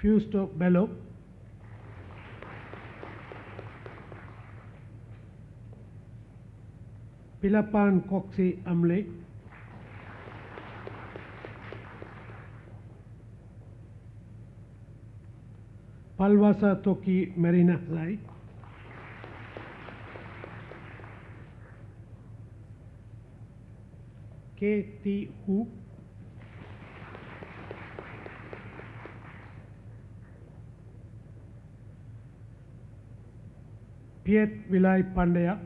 Fusto Bello, Pilapan Coxi Amle, Palwasa Toki Marina Zai, K.T. Hu, Piet Vilai Pandya,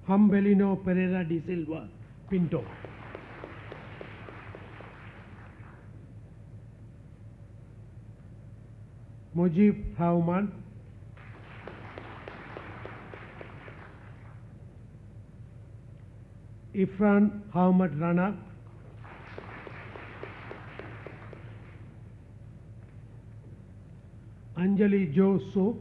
Hambelino Pereira de Silva Pinto, Mujib Hauman, Ifran Ahmad Rana, Anjali Jo So,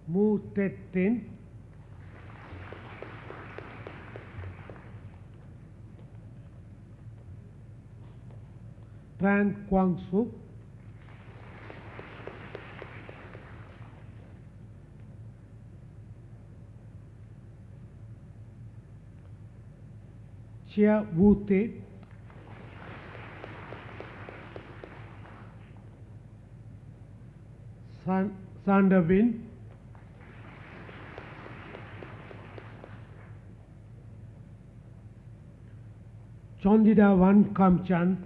Mu Tet Tin, Tran Quang Su, Chia Wu Te, Sander Win, Chondida Wan Kam Chan,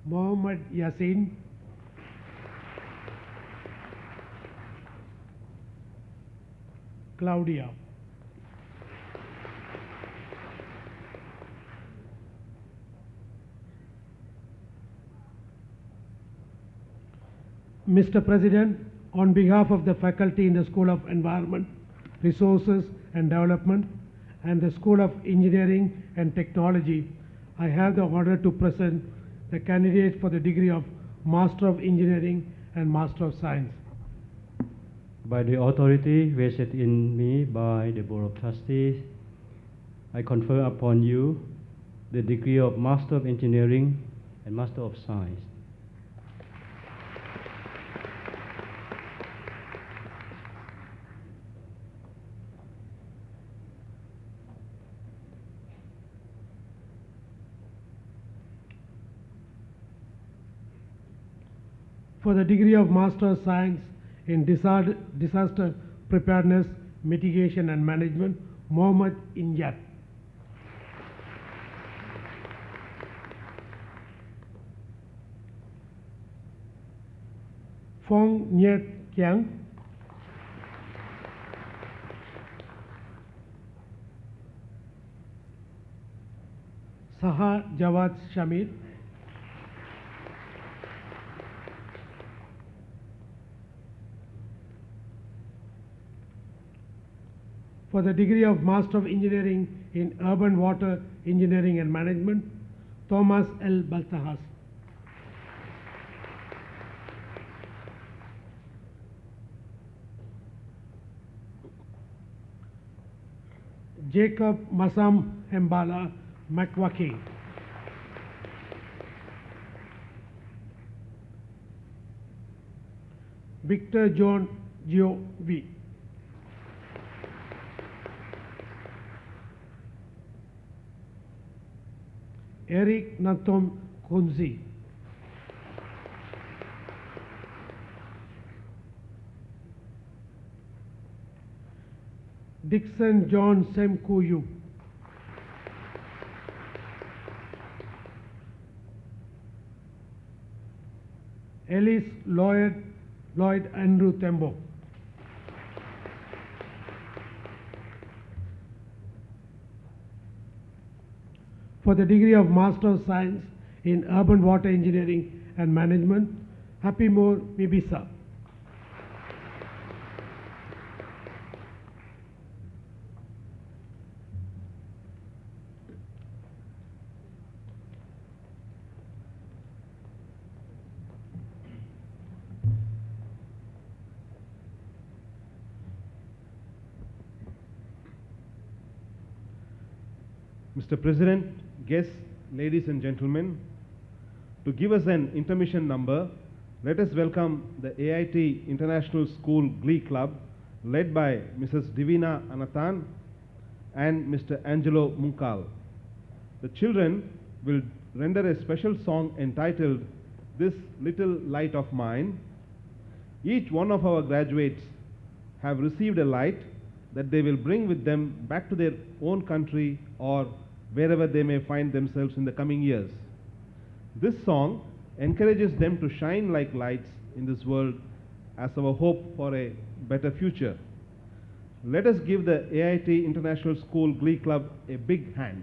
Mohammad Yasin, Claudia. Mr. President, on behalf of the faculty in the School of Environment, Resources and Development and the School of Engineering and Technology, I have the honor to present the candidates for the degree of Master of Engineering and Master of Science. By the authority vested in me by the Board of Trustees, I confer upon you the degree of Master of Engineering and Master of Science. For the degree of Master of Science in Disaster Preparedness, Mitigation and Management, Mohammed Injat. Fong Nhiet Kiang. Saha Jawad Shamir. For the degree of Master of Engineering in Urban Water Engineering and Management, Thomas L. Baltahas. Jacob Masam Hembala Makwaki. Victor John Giovi. Eric Natom Kunzi. Dixon John Semkuyu. Ellis Lloyd Andrew Tembo. For the degree of Master of Science in Urban Water Engineering and Management, Happymore Mibisa. Mr. President, guests, ladies and gentlemen, to give us an intermission number, let us welcome the AIT International School Glee Club led by Mrs. Divina Anathan and Mr. Angelo Munkal. The children will render a special song entitled This Little Light of Mine. Each one of our graduates have received a light that they will bring with them back to their own country or wherever they may find themselves in the coming years. This song encourages them to shine like lights in this world as our hope for a better future. Let us give the AIT International School Glee Club a big hand.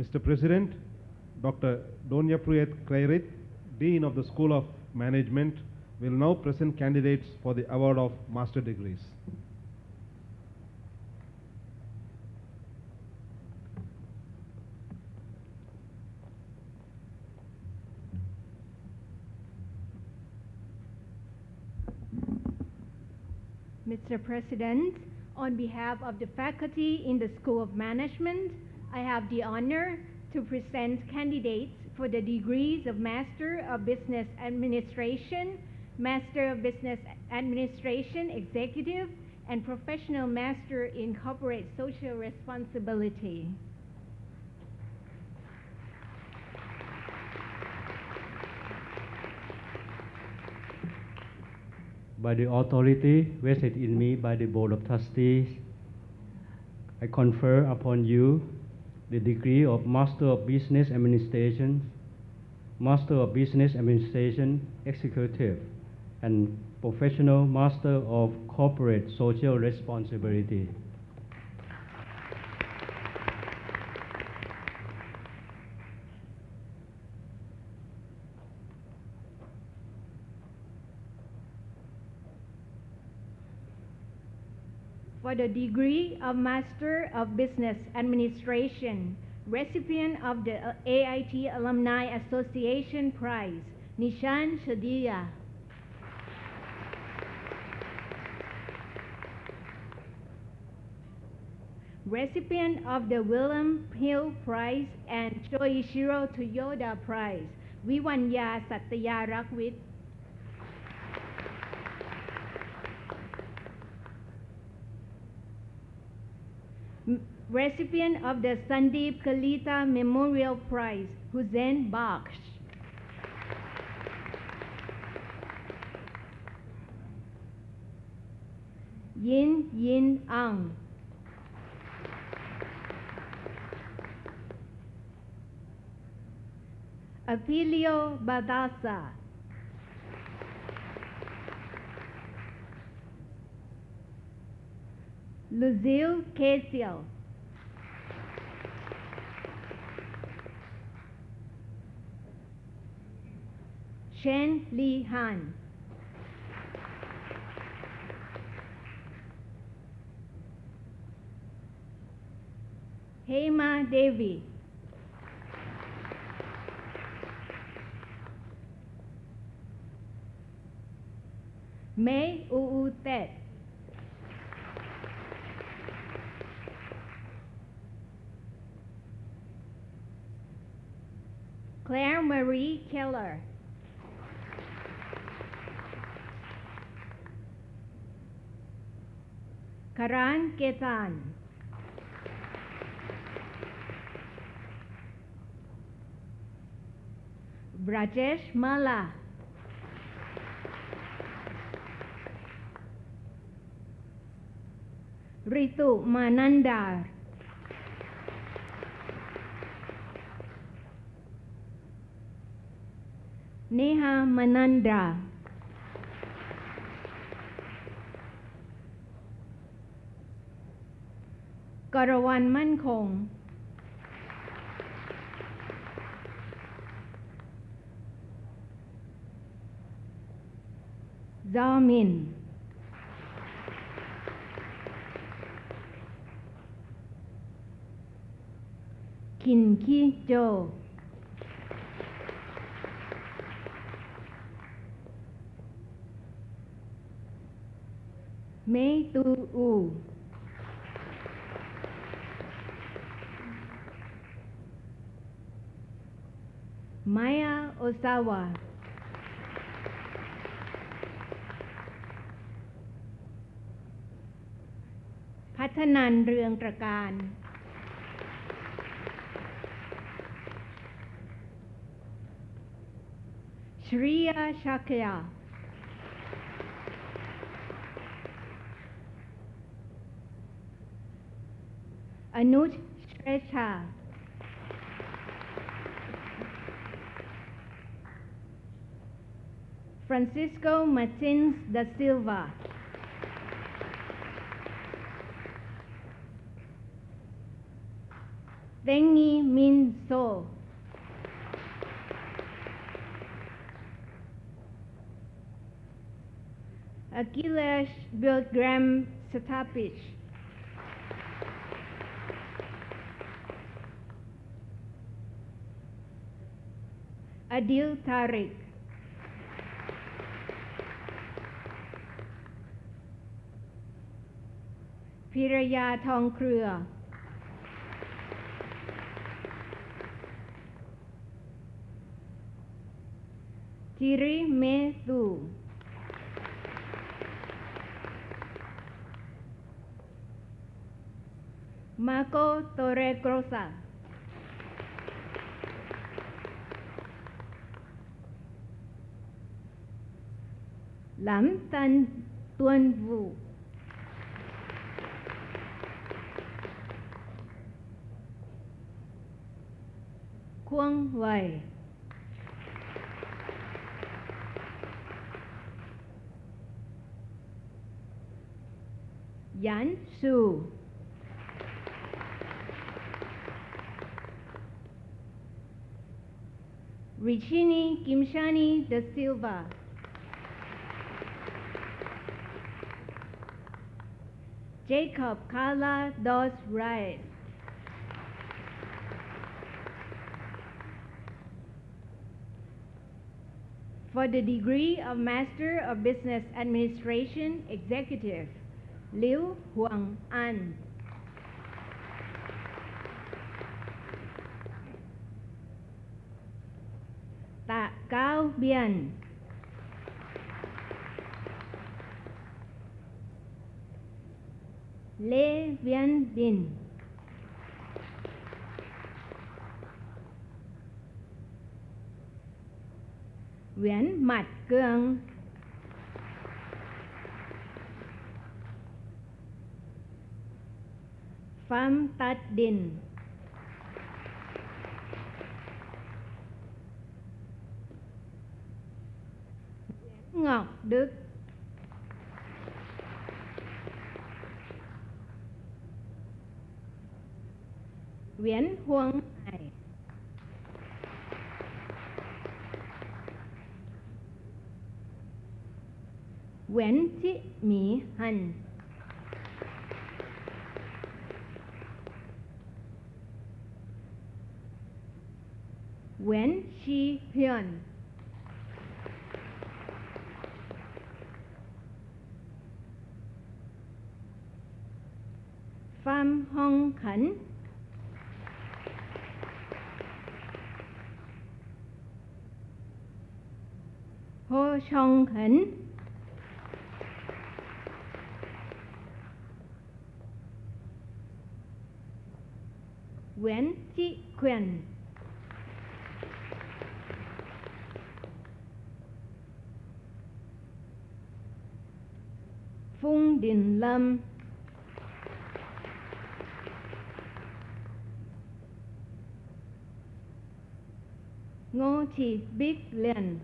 Mr. President, Dr. Donya Pruyet Kreirit, Dean of the School of Management, will now present candidates for the award of master degrees. Mr. President, on behalf of the faculty in the School of Management, I have the honor to present candidates for the degrees of Master of Business Administration, Master of Business Administration Executive, and Professional Master in Corporate Social Responsibility. By the authority vested in me by the Board of Trustees, I confer upon you the degree of Master of Business Administration, Master of Business Administration Executive, and Professional Master of Corporate Social Responsibility. For the degree of Master of Business Administration, recipient of the AIT Alumni Association Prize, Nishan Shadia. Recipient of the William Hill Prize and Shoichiro Toyoda Prize, Vivanya Satya Rakwit. Recipient of the Sandeep Kalita Memorial Prize, Hussein Baksh. Yin Yin Ang. Apilio Badasa. Lucille Casiel. Shen Li Han. Hema Devi. May Uu Tet. Claire Marie Keller. Karan Ketan. Brajesh Mala. Ritu Manandar. Neha Manandra. Karawan มั่นคง Zamin. Kin Ki Jo. Mei Tu U. Maya Osawa.พัฒนันท์เรืองตระการ Shriya Shakya. Anuj Shresha. Francisco Martins da Silva. Tengi Min So. Achilles Bilgram Satapich. Adil Tariq. Piraya Thong Krua. Tiri Me Tu. Marco Torregrosa. Lam Tan Tuan Vu. Quang Wei. Yan Su. Richini Kimshani Da Silva. Jacob Kala Dos Rice. For the degree of Master of Business Administration Executive, Liu Huang An. Tạ Cao Biên. Lê Viễn Bình. Nguyễn Mạch Cương. Phạm Tát Đình. Ngọc Đức. Nguyễn Huang Hải. Nguyễn Thị Mỹ Hạnh. Nguyễn Chi Hyun. Phạm Hồng Khánh. Hồ Song Khánh. Nguyễn Thị Quyền. Phùng Đình Lâm. Ngô Thị Bích Liên.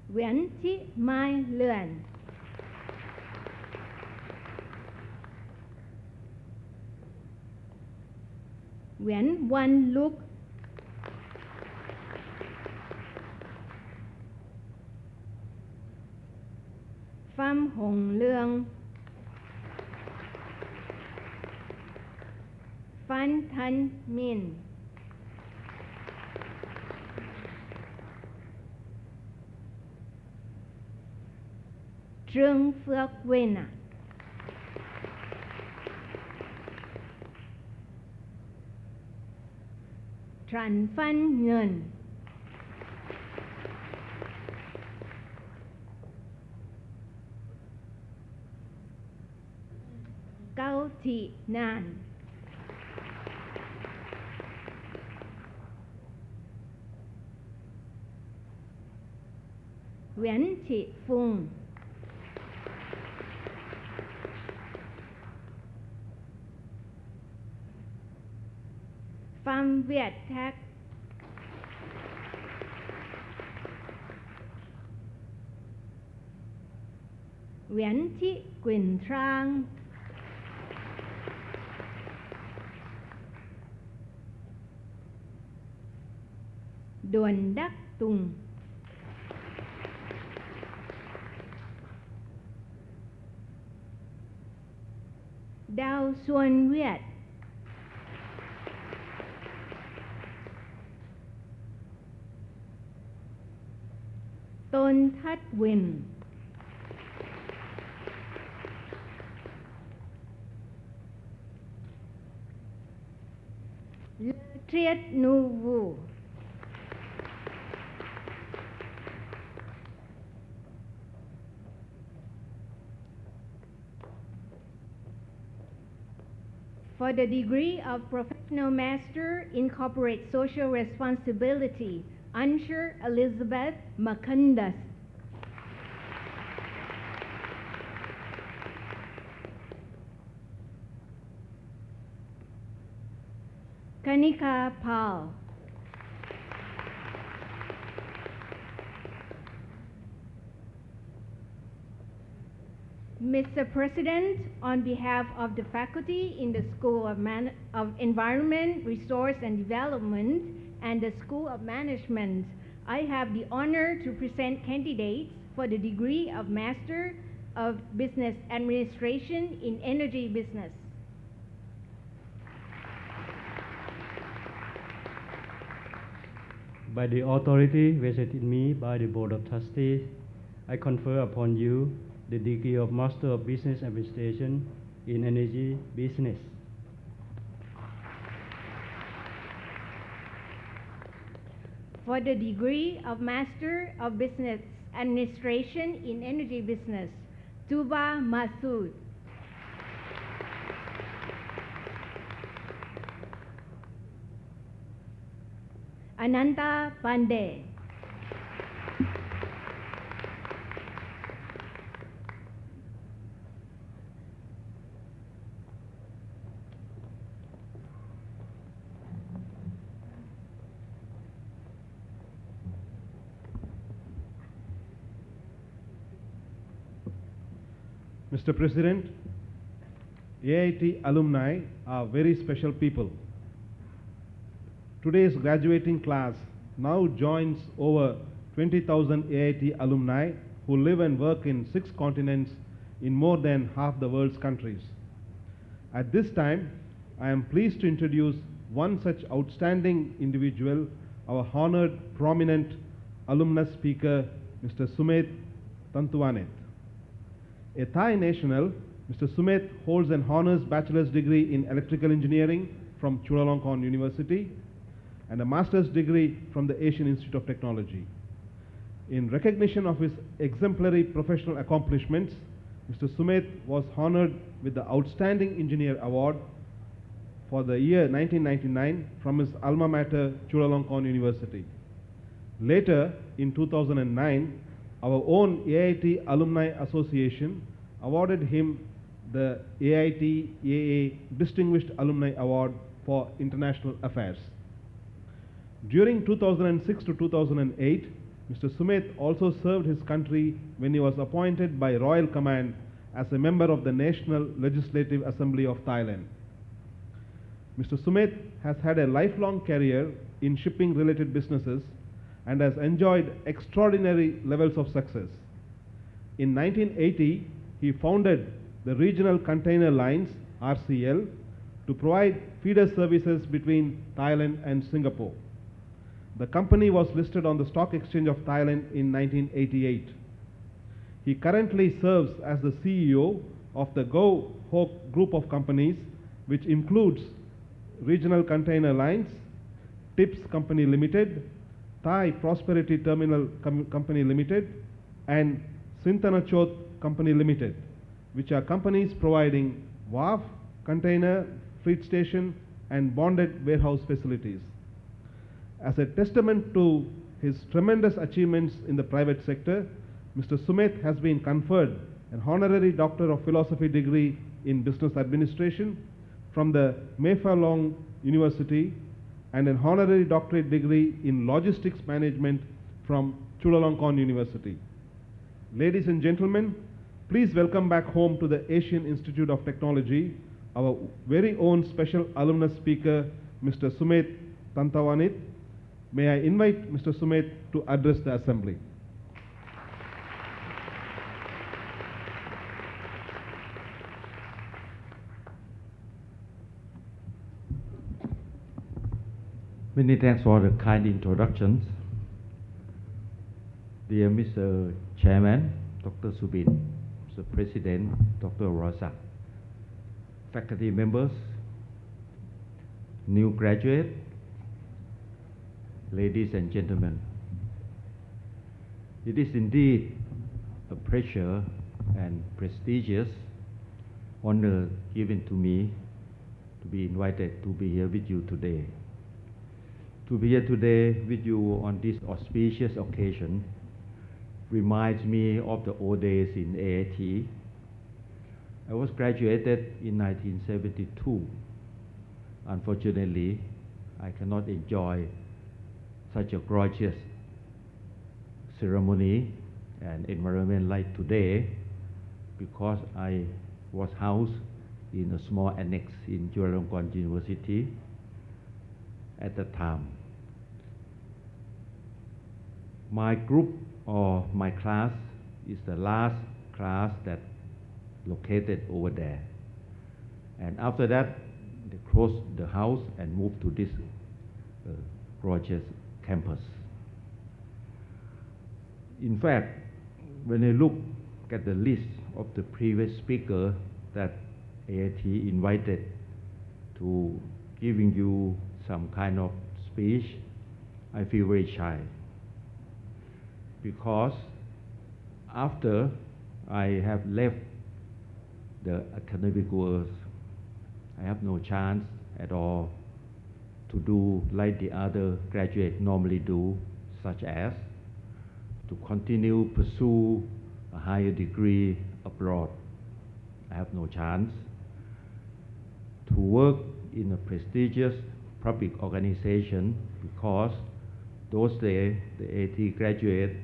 Nguyễn Thị Mai Luyện. Nguyễn Văn Lúc. Phạm Hồng Lương. Phan Thanh Minh. Trương Phước Vinh. Trần Văn Nhân. Cao Thị Nàn. Nguyễn Thị Phùng. Phạm Việt Thác. Nguyễn Thị Quỳnh Trang, Đuần Đắc Tùng, Đào Xuân Nguyệt, Tôn Thất Quỳnh, Lê Triết Nu Vu, for the degree of Professional Master in Corporate Social Responsibility, Ansher Elizabeth Macundas. Kanika Pal. Mr. President, on behalf of the faculty in the School of Environment, Resource and Development and the School of Management, I have the honor to present candidates for the degree of Master of Business Administration in Energy Business. By the authority vested in me by the Board of Trustees, I confer upon you the degree of Master of Business Administration in Energy Business. For the degree of Master of Business Administration in Energy Business, Tuba Masood. Ananta Pandey. Mr. President, AIT alumni are very special people. Today's graduating class now joins over 20,000 AIT alumni who live and work in 6 continents in more than half the world's countries. At this time, I am pleased to introduce one such outstanding individual, our honored, prominent alumnus speaker, Mr. Sumet Tantuanet. A Thai national, Mr. Sumet holds an honors bachelor's degree in electrical engineering from Chulalongkorn University and a master's degree from the Asian Institute of Technology. In recognition of his exemplary professional accomplishments, Mr. Sumet was honored with the Outstanding Engineer Award for the year 1999 from his alma mater, Chulalongkorn University. Later, in 2009, our own AIT Alumni Association awarded him the AIT AA Distinguished Alumni Award for International Affairs. During 2006 to 2008, Mr. Sumet also served his country when he was appointed by Royal Command as a member of the National Legislative Assembly of Thailand. Mr. Sumet has had a lifelong career in shipping-related businesses and has enjoyed extraordinary levels of success. In 1980, he founded the Regional Container Lines, RCL, to provide feeder services between Thailand and Singapore. The company was listed on the Stock Exchange of Thailand in 1988. He currently serves as the CEO of the Go Hoek Group of companies, which includes Regional Container Lines, Tips Company Limited, Thai Prosperity Terminal Company Limited, and Sintanachot Company Limited, which are companies providing wharf, container, freight station, and bonded warehouse facilities. As a testament to his tremendous achievements in the private sector, Mr. Sumet has been conferred an honorary Doctor of Philosophy degree in Business Administration from the Mayfalong University and an honorary doctorate degree in Logistics Management from Chulalongkorn University. Ladies and gentlemen, Please welcome back home to the Asian Institute of Technology our very own special alumnus speaker, Mr. Sumit Tantawanit. May I invite Mr. Sumit to address the assembly. Many thanks for the kind introductions. Dear Mr. Chairman, Dr. Subin, Mr. President, Dr. Rosa, faculty members, new graduates, ladies and gentlemen. It is indeed a pleasure and prestigious honor given to me to be invited to be here with you today. To be here today with you on this auspicious occasion reminds me of the old days in AIT. I was graduated in 1972. Unfortunately, I cannot enjoy such a gorgeous ceremony and environment like today because I was housed in a small annex in Chulalongkorn University at the time. My group or my class is the last class that located over there. And after that, they closed the house and moved to this gorgeous campus. In fact, when I look at the list of the previous speakers that AIT invited to giving you some kind of speech, I feel very shy. Because after I have left the academic world, I have no chance at all to do like the other graduates normally do, such as to continue pursue a higher degree abroad. I have no chance to work in a prestigious public organization because those days the AIT graduate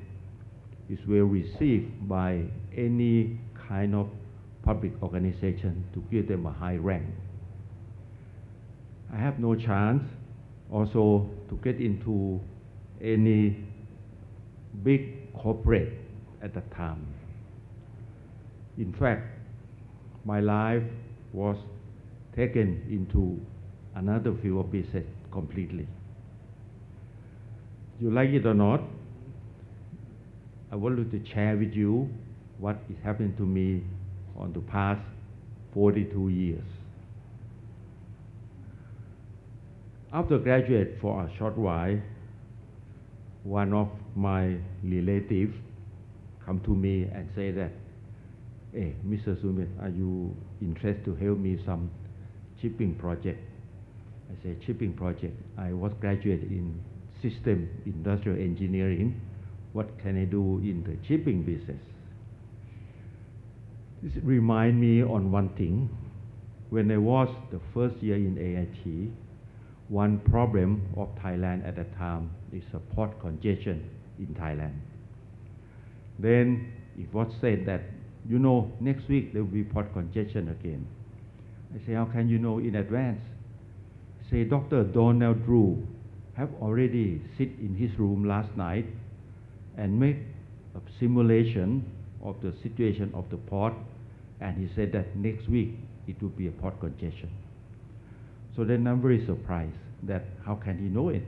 is well received by any kind of public organization to give them a high rank. I have no chance also to get into any big corporate at the time. In fact, my life was taken into another field of business completely. You like it or not, I wanted to share with you what is happening to me on the past 42 years. After graduate for a short while, one of my relatives come to me and say that, "Hey, Mr. Sumit, are you interested to help me some shipping project?" I said, "Shipping project? I was graduate in system industrial engineering. What can I do in the shipping business?" This reminds me on one thing. When I was the first year in AIT, one problem of Thailand at that time is a port congestion in Thailand. Then it was said that, you know, next week there will be port congestion again. I say, how can you know in advance? Say, Dr. Donald Drew have already sit in his room last night and make a simulation of the situation of the port, and he said that next week it will be a port congestion. So then I'm very surprised that how can he know it?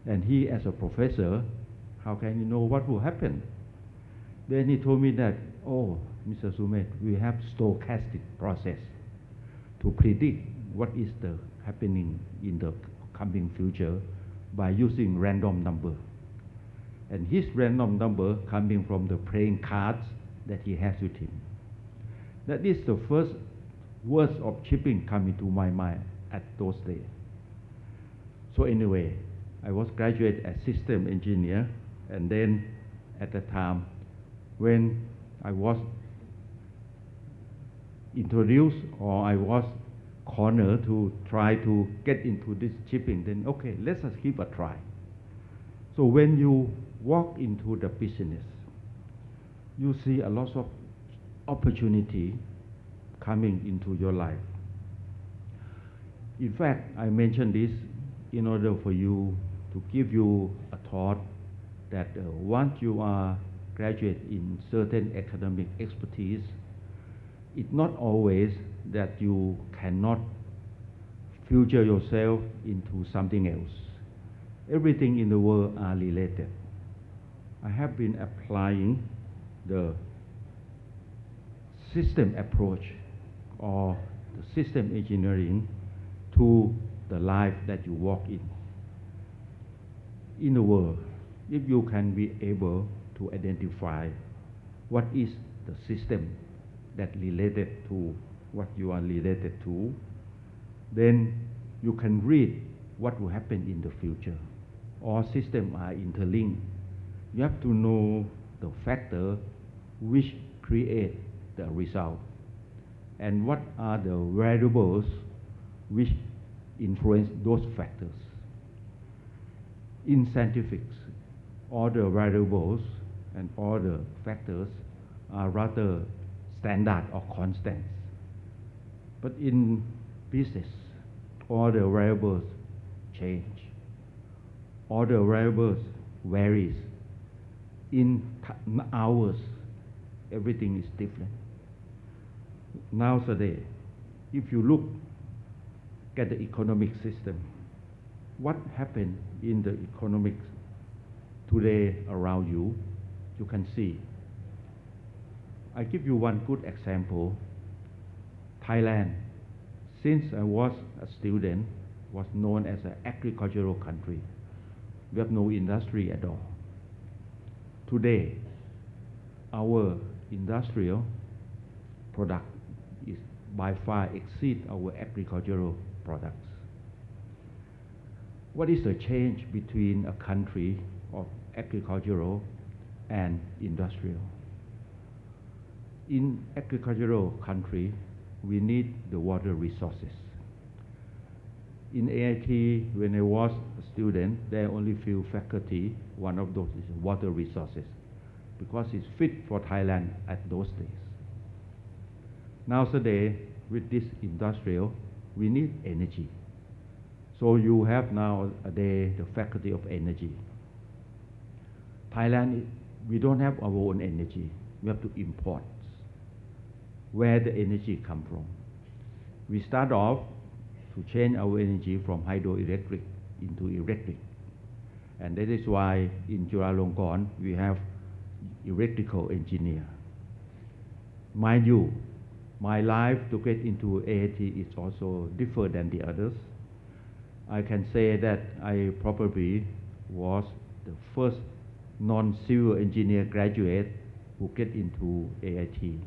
And he as a professor, how can he know what will happen? Then he told me that, oh, Mr. Sumit, we have stochastic process to predict what is the happening in the coming future by using random number. And his random number coming from the playing cards that he has with him. That is the first words of shipping coming to my mind at those days. So anyway, I was graduate as system engineer, and then at the time when I was introduced or I was cornered to try to get into this shipping, then okay, let's just give a try. So when you walk into the business, you see a lot of opportunity coming into your life. In fact, I mentioned this in order for you to give you a thought that once you are graduate in certain academic expertise, it's not always that you cannot future yourself into something else. Everything in the world are related. I have been applying the system approach or the system engineering to the life that you walk in the world. If you can be able to identify what is the system that related to what you are related to, then you can read what will happen in the future. All systems are interlinked. You have to know the factor which create the result and what are the variables which influence those factors. In scientifics, all the variables and all the factors are rather standard or constants. But in business, all the variables change. All the variables varies. In hours, everything is different. Nowadays, if you look at the economic system, what happened in the economics today around you, you can see. I give you one good example. Thailand, since I was a student, was known as an agricultural country. We have no industry at all. Today, our industrial product is by far exceed our agricultural products. What is the change between a country of agricultural and industrial? In agricultural country, we need the water resources. In AIT, when I was a student, there are only few faculty. One of those is water resources, because it's fit for Thailand at those days. Nowadays, with this industrial, we need energy. So you have nowadays the faculty of energy. Thailand, we don't have our own energy. We have to import. Where the energy come from? We start off to change our energy from hydroelectric into electric. And that is why in Chulalongkorn we have electrical engineer. Mind you, my life to get into AIT is also different than the others. I can say that I probably was the first non-civil engineer graduate who get into AIT.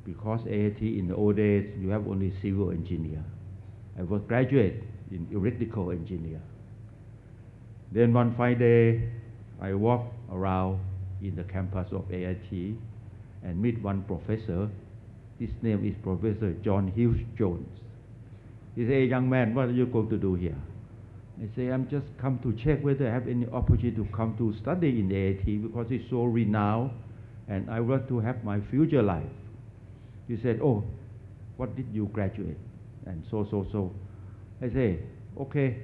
Because AIT in the old days, you have only civil engineer. I was graduate in electrical engineer. Then one fine day, I walk around in the campus of AIT and meet one professor. His name is Professor John Hughes Jones. He said, "Hey, young man, what are you going to do here?" I say, "I'm just come to check whether I have any opportunity to come to study in AIT because it's so renowned and I want to have my future life." He said, "Oh, what did you graduate?" And so. I say, "Okay,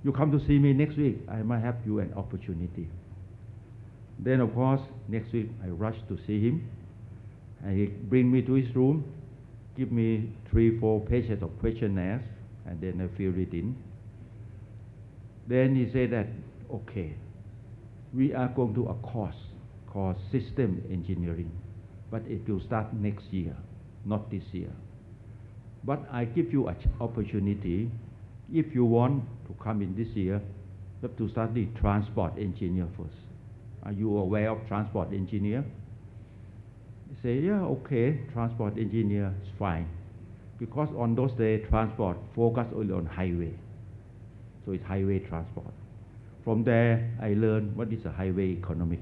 you come to see me next week. I might have you an opportunity." Then, of course, next week I rush to see him. And he bring me to his room, give me 3-4 pages of questionnaires, and then I fill it in. Then he said that, "Okay, we are going to a course called System Engineering, but it will start next year, not this year. But I give you an opportunity. If you want to come in this year, you have to study transport engineer first. Are you aware of transport engineer?" I say, "Yeah, okay, transport engineer is fine." Because on those days, transport focus only on highway. So it's highway transport. From there, I learned what is a highway economic.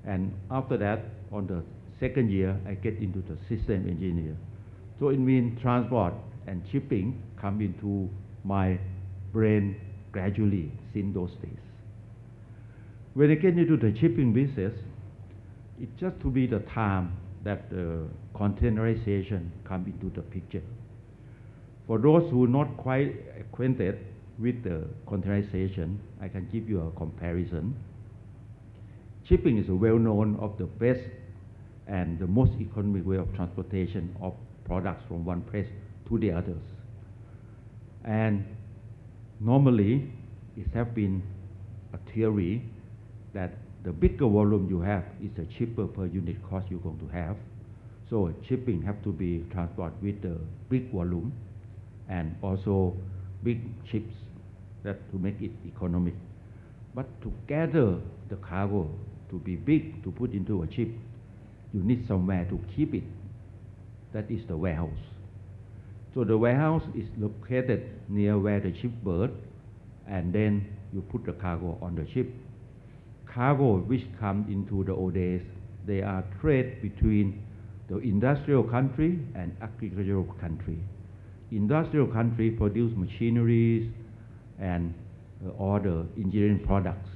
And after that, on the second year, I get into the system engineer. So it means transport and shipping come into my brain gradually since those days. When I get into the shipping business, it just to be the time that containerization come into the picture. For those who are not quite acquainted with the containerization, I can give you a comparison. Shipping is well known of the best and the most economic way of transportation of products from one place to the others. And normally, it has been a theory that the bigger volume you have is the cheaper per unit cost you're going to have. So shipping have to be transported with the big volume and also big ships that to make it economic. But to gather the cargo to be big to put into a ship, you need somewhere to keep it. That is the warehouse. So the warehouse is located near where the ship berth, and then you put the cargo on the ship. Cargo which come into the old days, they are trade between the industrial country and agricultural country. Industrial country produce machineries and all the engineering products,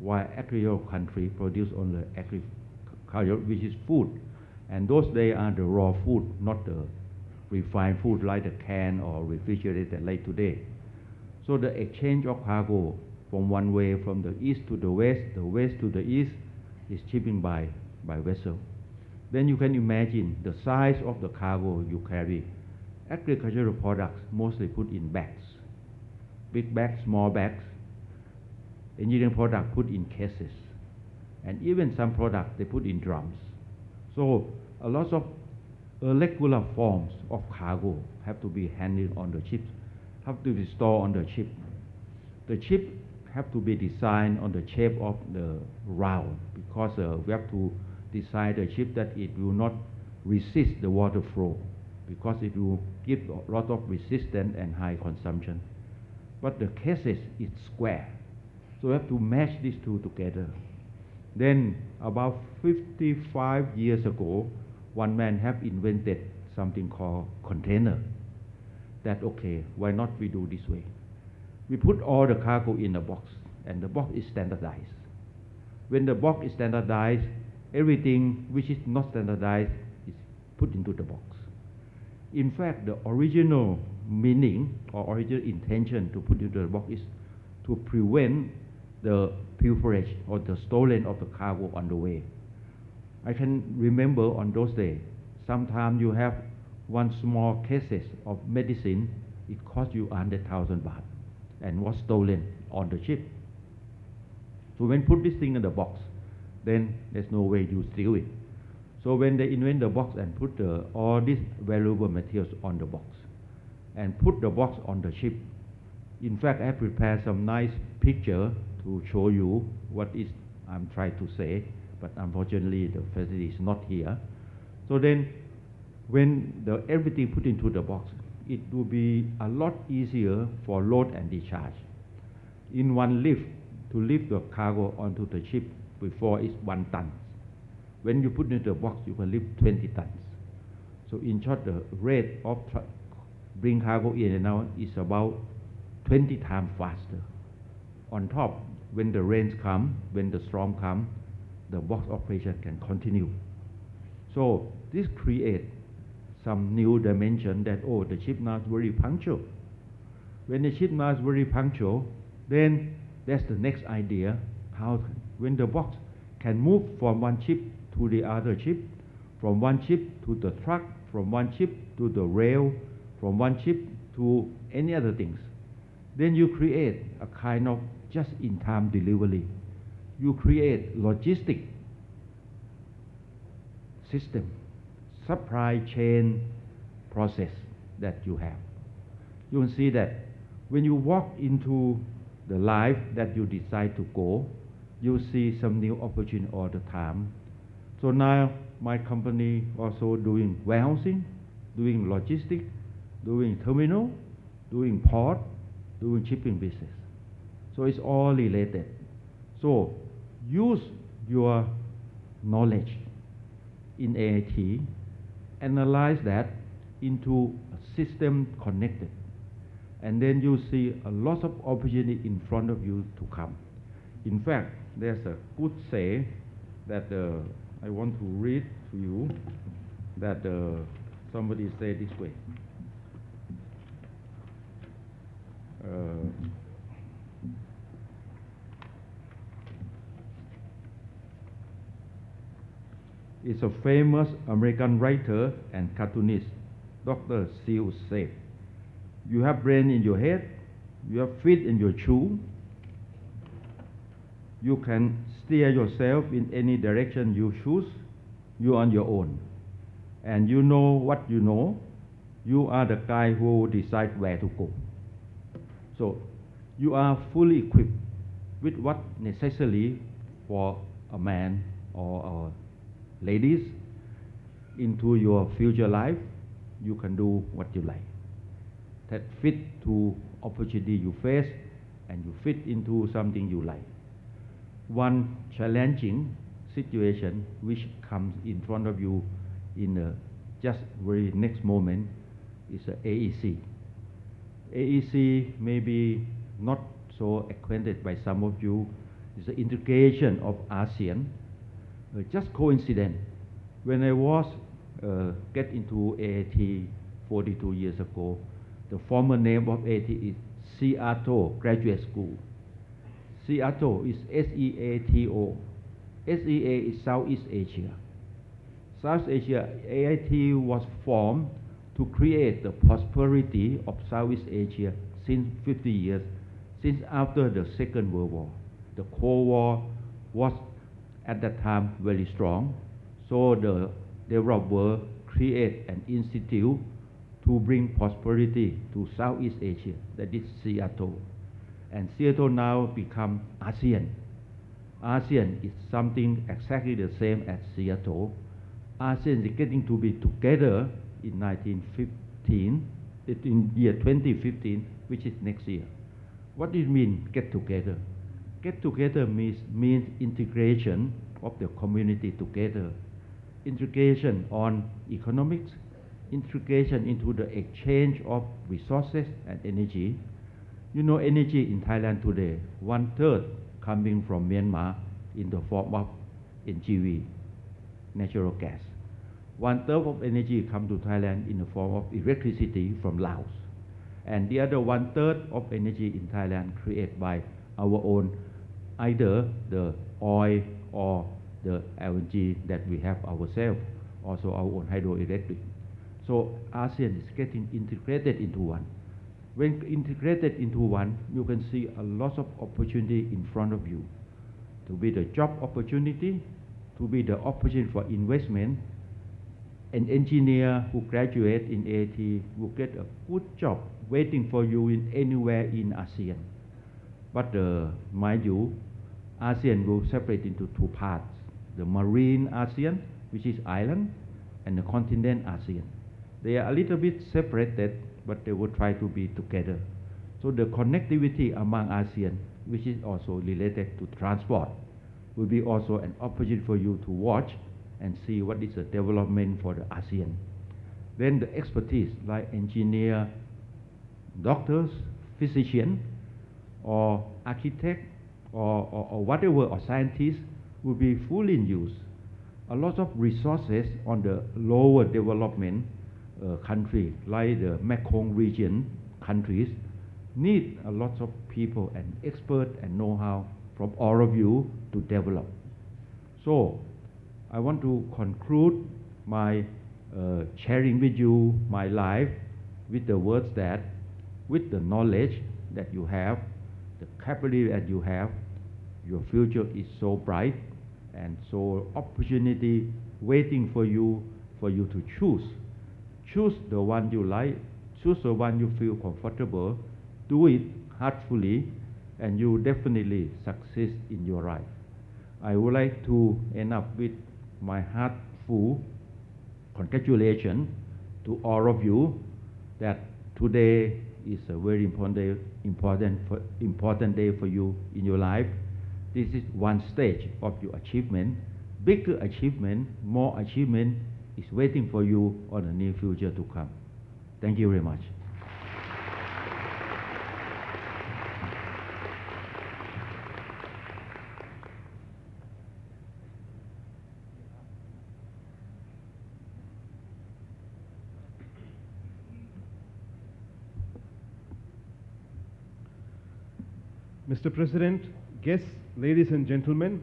while agricultural country produce only agriculture, which is food. And those days are the raw food, not the refined food like the canned or refrigerated like today. So the exchange of cargo from one way, from the east to the west to the east, is shipping by vessel. Then you can imagine the size of the cargo you carry. Agricultural products mostly put in bags, big bags, small bags. Engineering products put in cases, and even some products they put in drums. So a lot of irregular forms of cargo have to be handled on the ships, have to be stored on the ship. The ship have to be designed on the shape of the round, because we have to design the ship that it will not resist the water flow, because it will give a lot of resistance and high consumption. But the cases is square, so we have to match these two together. Then about 55 years ago, one man have invented something called container. That okay, why not we do this way? We put all the cargo in a box, and the box is standardized. When the box is standardized, everything which is not standardized is put into the box. In fact, the original meaning or original intention to put into the box is to prevent the pilferage or the stolen of the cargo on the way. I can remember on those days, sometimes you have one small cases of medicine, it cost you 100,000 baht and was stolen on the ship. So when put this thing in the box, then there's no way you steal it. So when they invent the box and put all these valuable materials on the box and put the box on the ship, in fact, I prepared some nice picture to show you what is I'm trying to say, but unfortunately the facility is not here. So then when everything put into the box, it will be a lot easier for load and discharge. In one lift, to lift the cargo onto the ship before it's 1 ton. When you put it into the box, you can lift 20 tons. So in short, the rate of bring cargo in and out is about 20 times faster. On top, when the rains come, when the storm come, the box operation can continue. So this creates some new dimension that, oh, the ship now is very punctual. When the ship now is very punctual, then that's the next idea, how when the box can move from one ship to the other ship, from one ship to the truck, from one ship to the rail, from one ship to any other things. Then you create a kind of just-in-time delivery. You create logistic system, supply chain process that you have. You will see that when you walk into the life that you decide to go, you see some new opportunity all the time. So now my company also doing warehousing, doing logistics, doing terminal, doing port, doing shipping business. So it's all related. So use your knowledge in AIT, analyze that into a system connected, and then you see a lot of opportunity in front of you to come. In fact, there's a good say that I want to read to you that somebody said this way. It's a famous American writer and cartoonist, Dr. Seuss said, "You have brain in your head, you have feet in your shoe, you can steer yourself in any direction you choose, you on your own. And you know what you know, you are the guy who decides where to go." So you are fully equipped with what necessary for a man or ladies into your future life. You can do what you like. That fit to opportunity you face and you fit into something you like. One challenging situation which comes in front of you in the just very next moment is AEC. AEC may be not so acquainted by some of you. It's the integration of ASEAN. Just coincident. When I was get into AIT 42 years ago, the former name of AIT is Seattle Graduate School. Seattle is SEATO. SEA is Southeast Asia. South Asia, AIT was formed to create the prosperity of Southeast Asia since 50 years, since after the Second World War. The Cold War was at that time very strong, so the developer create an institute to bring prosperity to Southeast Asia, that is Seattle. And Seattle now become ASEAN. ASEAN is something exactly the same as Seattle. ASEAN is getting to be together in 1915, in year 2015, which is next year. What does it mean, get together? Get together means integration of the community together. Integration on economics, integration into the exchange of resources and energy. You know, energy in Thailand today, 1/3 coming from Myanmar in the form of NGV, natural gas. 1/3 of energy come to Thailand in the form of electricity from Laos. And the other 1/3 of energy in Thailand created by our own, either the oil or the LNG that we have ourselves, also our own hydroelectric. So ASEAN is getting integrated into one. When integrated into one, you can see a lot of opportunity in front of you. To be the job opportunity, to be the opportunity for investment. An engineer who graduate in AIT will get a good job waiting for you in anywhere in ASEAN. But mind you, ASEAN will separate into two parts. The marine ASEAN, which is island, and the continent ASEAN. They are a little bit separated, but they will try to be together. So the connectivity among ASEAN, which is also related to transport, will be also an opportunity for you to watch and see what is the development for the ASEAN. Then the expertise like engineer, doctors, physician, or architect, or whatever, or scientists will be fully in use. A lot of resources on the lower development country, like the Mekong region countries, need a lot of people and expert and know-how from all of you to develop. So I want to conclude my sharing with you my life with the words that with the knowledge that you have, the capability that you have, your future is so bright and so opportunity waiting for you to choose. Choose the one you like, choose the one you feel comfortable, do it heartfully, and you definitely succeed in your life. I would like to end up with my heartful congratulations to all of you that today is a very important day for you in your life. This is one stage of your achievement. Bigger achievement, more achievement is waiting for you on the near future to come. Thank you very much. Mr. President, guests, ladies and gentlemen,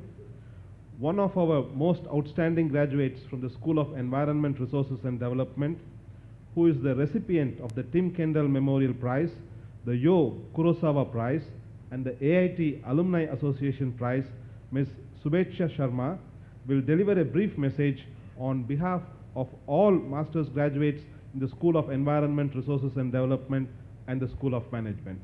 one of our most outstanding graduates from the School of Environment Resources and Development, who is the recipient of the Tim Kendall Memorial Prize, the Yo Kurosawa Prize, and the AIT Alumni Association Prize, Ms. Subhecha Sharma, will deliver a brief message on behalf of all master's graduates in the School of Environment Resources and Development and the School of Management.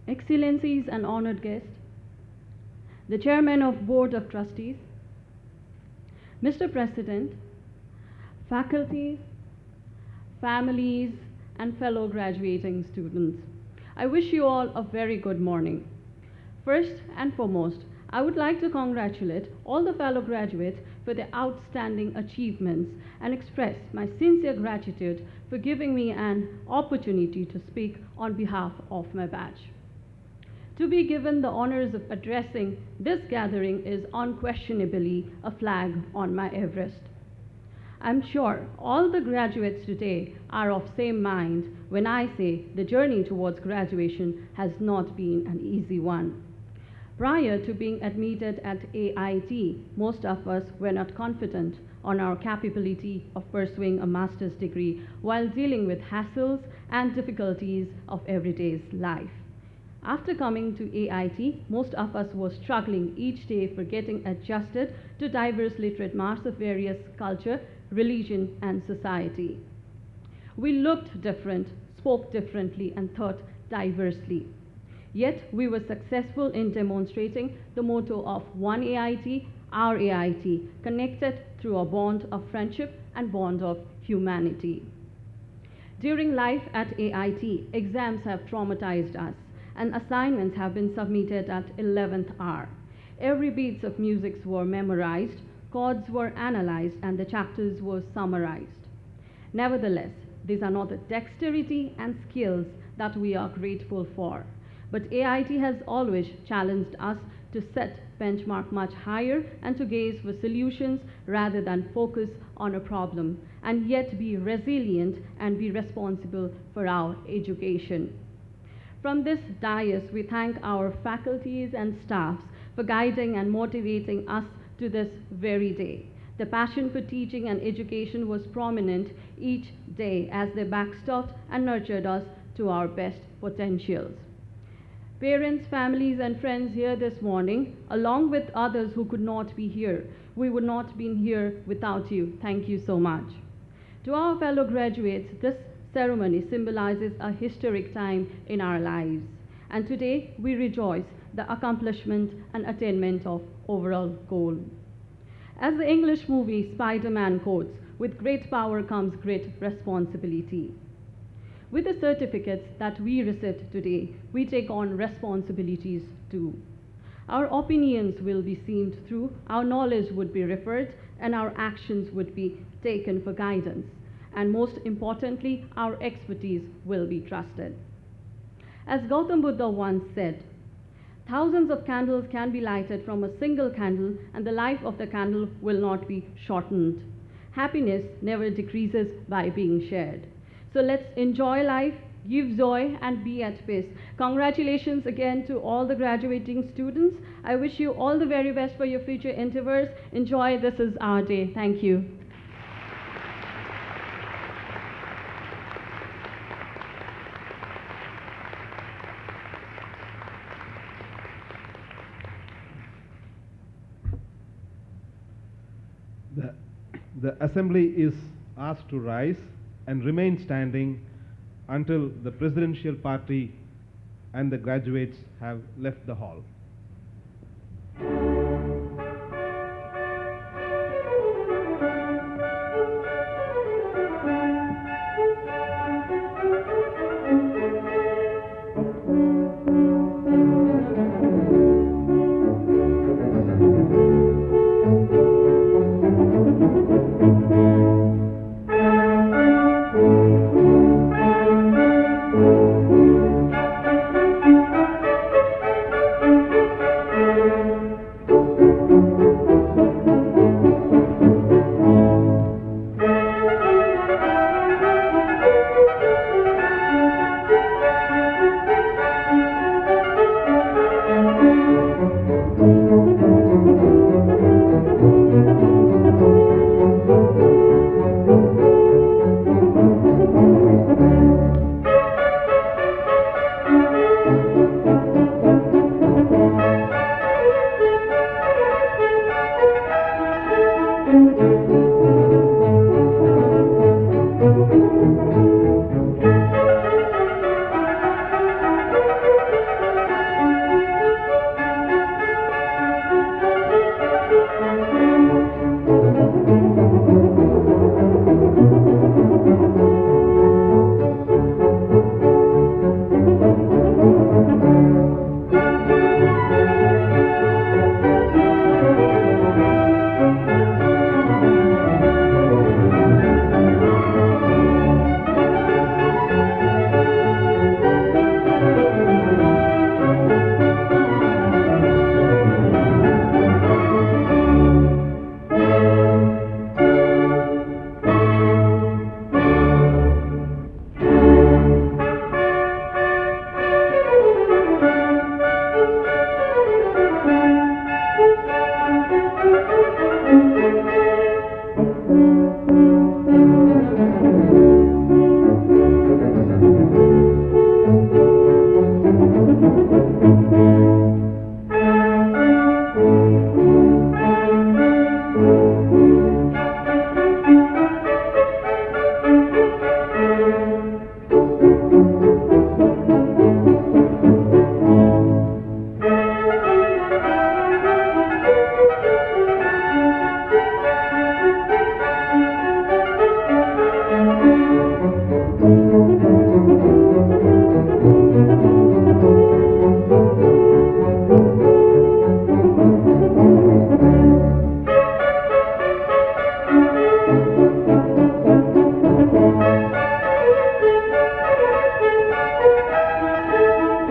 Excellencies and honored guests, the Chairman of Board of Trustees, Mr. President, faculty, families, and fellow graduating students, I wish you all a very good morning. First and foremost, I would like to congratulate all the fellow graduates for their outstanding achievements and express my sincere gratitude for giving me an opportunity to speak on behalf of my batch. To be given the honors of addressing this gathering is unquestionably a flag on my Everest. I'm sure all the graduates today are of same mind when I say the journey towards graduation has not been an easy one. Prior to being admitted at AIT, most of us were not confident on our capability of pursuing a master's degree while dealing with hassles and difficulties of everyday life. After coming to AIT, most of us were struggling each day for getting adjusted to diverse literate mass of various culture, religion, and society. We looked different, spoke differently, and thought diversely. Yet we were successful in demonstrating the motto of one AIT, our AIT, connected through a bond of friendship and bond of humanity. During life at AIT, exams have traumatized us, and assignments have been submitted at 11th hour. Every beats of music were memorized, chords were analyzed, and the chapters were summarized. Nevertheless, these are not the dexterity and skills that we are grateful for. But AIT has always challenged us to set benchmark much higher and to gaze for solutions rather than focus on a problem, and yet be resilient and be responsible for our education. From this dais, we thank our faculties and staffs for guiding and motivating us to this very day. The passion for teaching and education was prominent each day as they backstopped and nurtured us to our best potentials. Parents, families, and friends here this morning, along with others who could not be here, we would not have been here without you. Thank you so much. To our fellow graduates, this ceremony symbolizes a historic time in our lives, and today we rejoice the accomplishment and attainment of overall goal. As the English movie Spider-Man quotes, with great power comes great responsibility. With the certificates that we receive today, we take on responsibilities too. Our opinions will be seen through, our knowledge would be referred, and our actions would be taken for guidance. And most importantly, our expertise will be trusted. As Gautam Buddha once said, thousands of candles can be lighted from a single candle, and the life of the candle will not be shortened. Happiness never decreases by being shared. So let's enjoy life, give joy, and be at peace. Congratulations again to all the graduating students. I wish you all the very best for your future endeavors. Enjoy, this is our day. Thank you. The assembly is asked to rise and remain standing until the presidential party and the graduates have left the hall.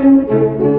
Thank you.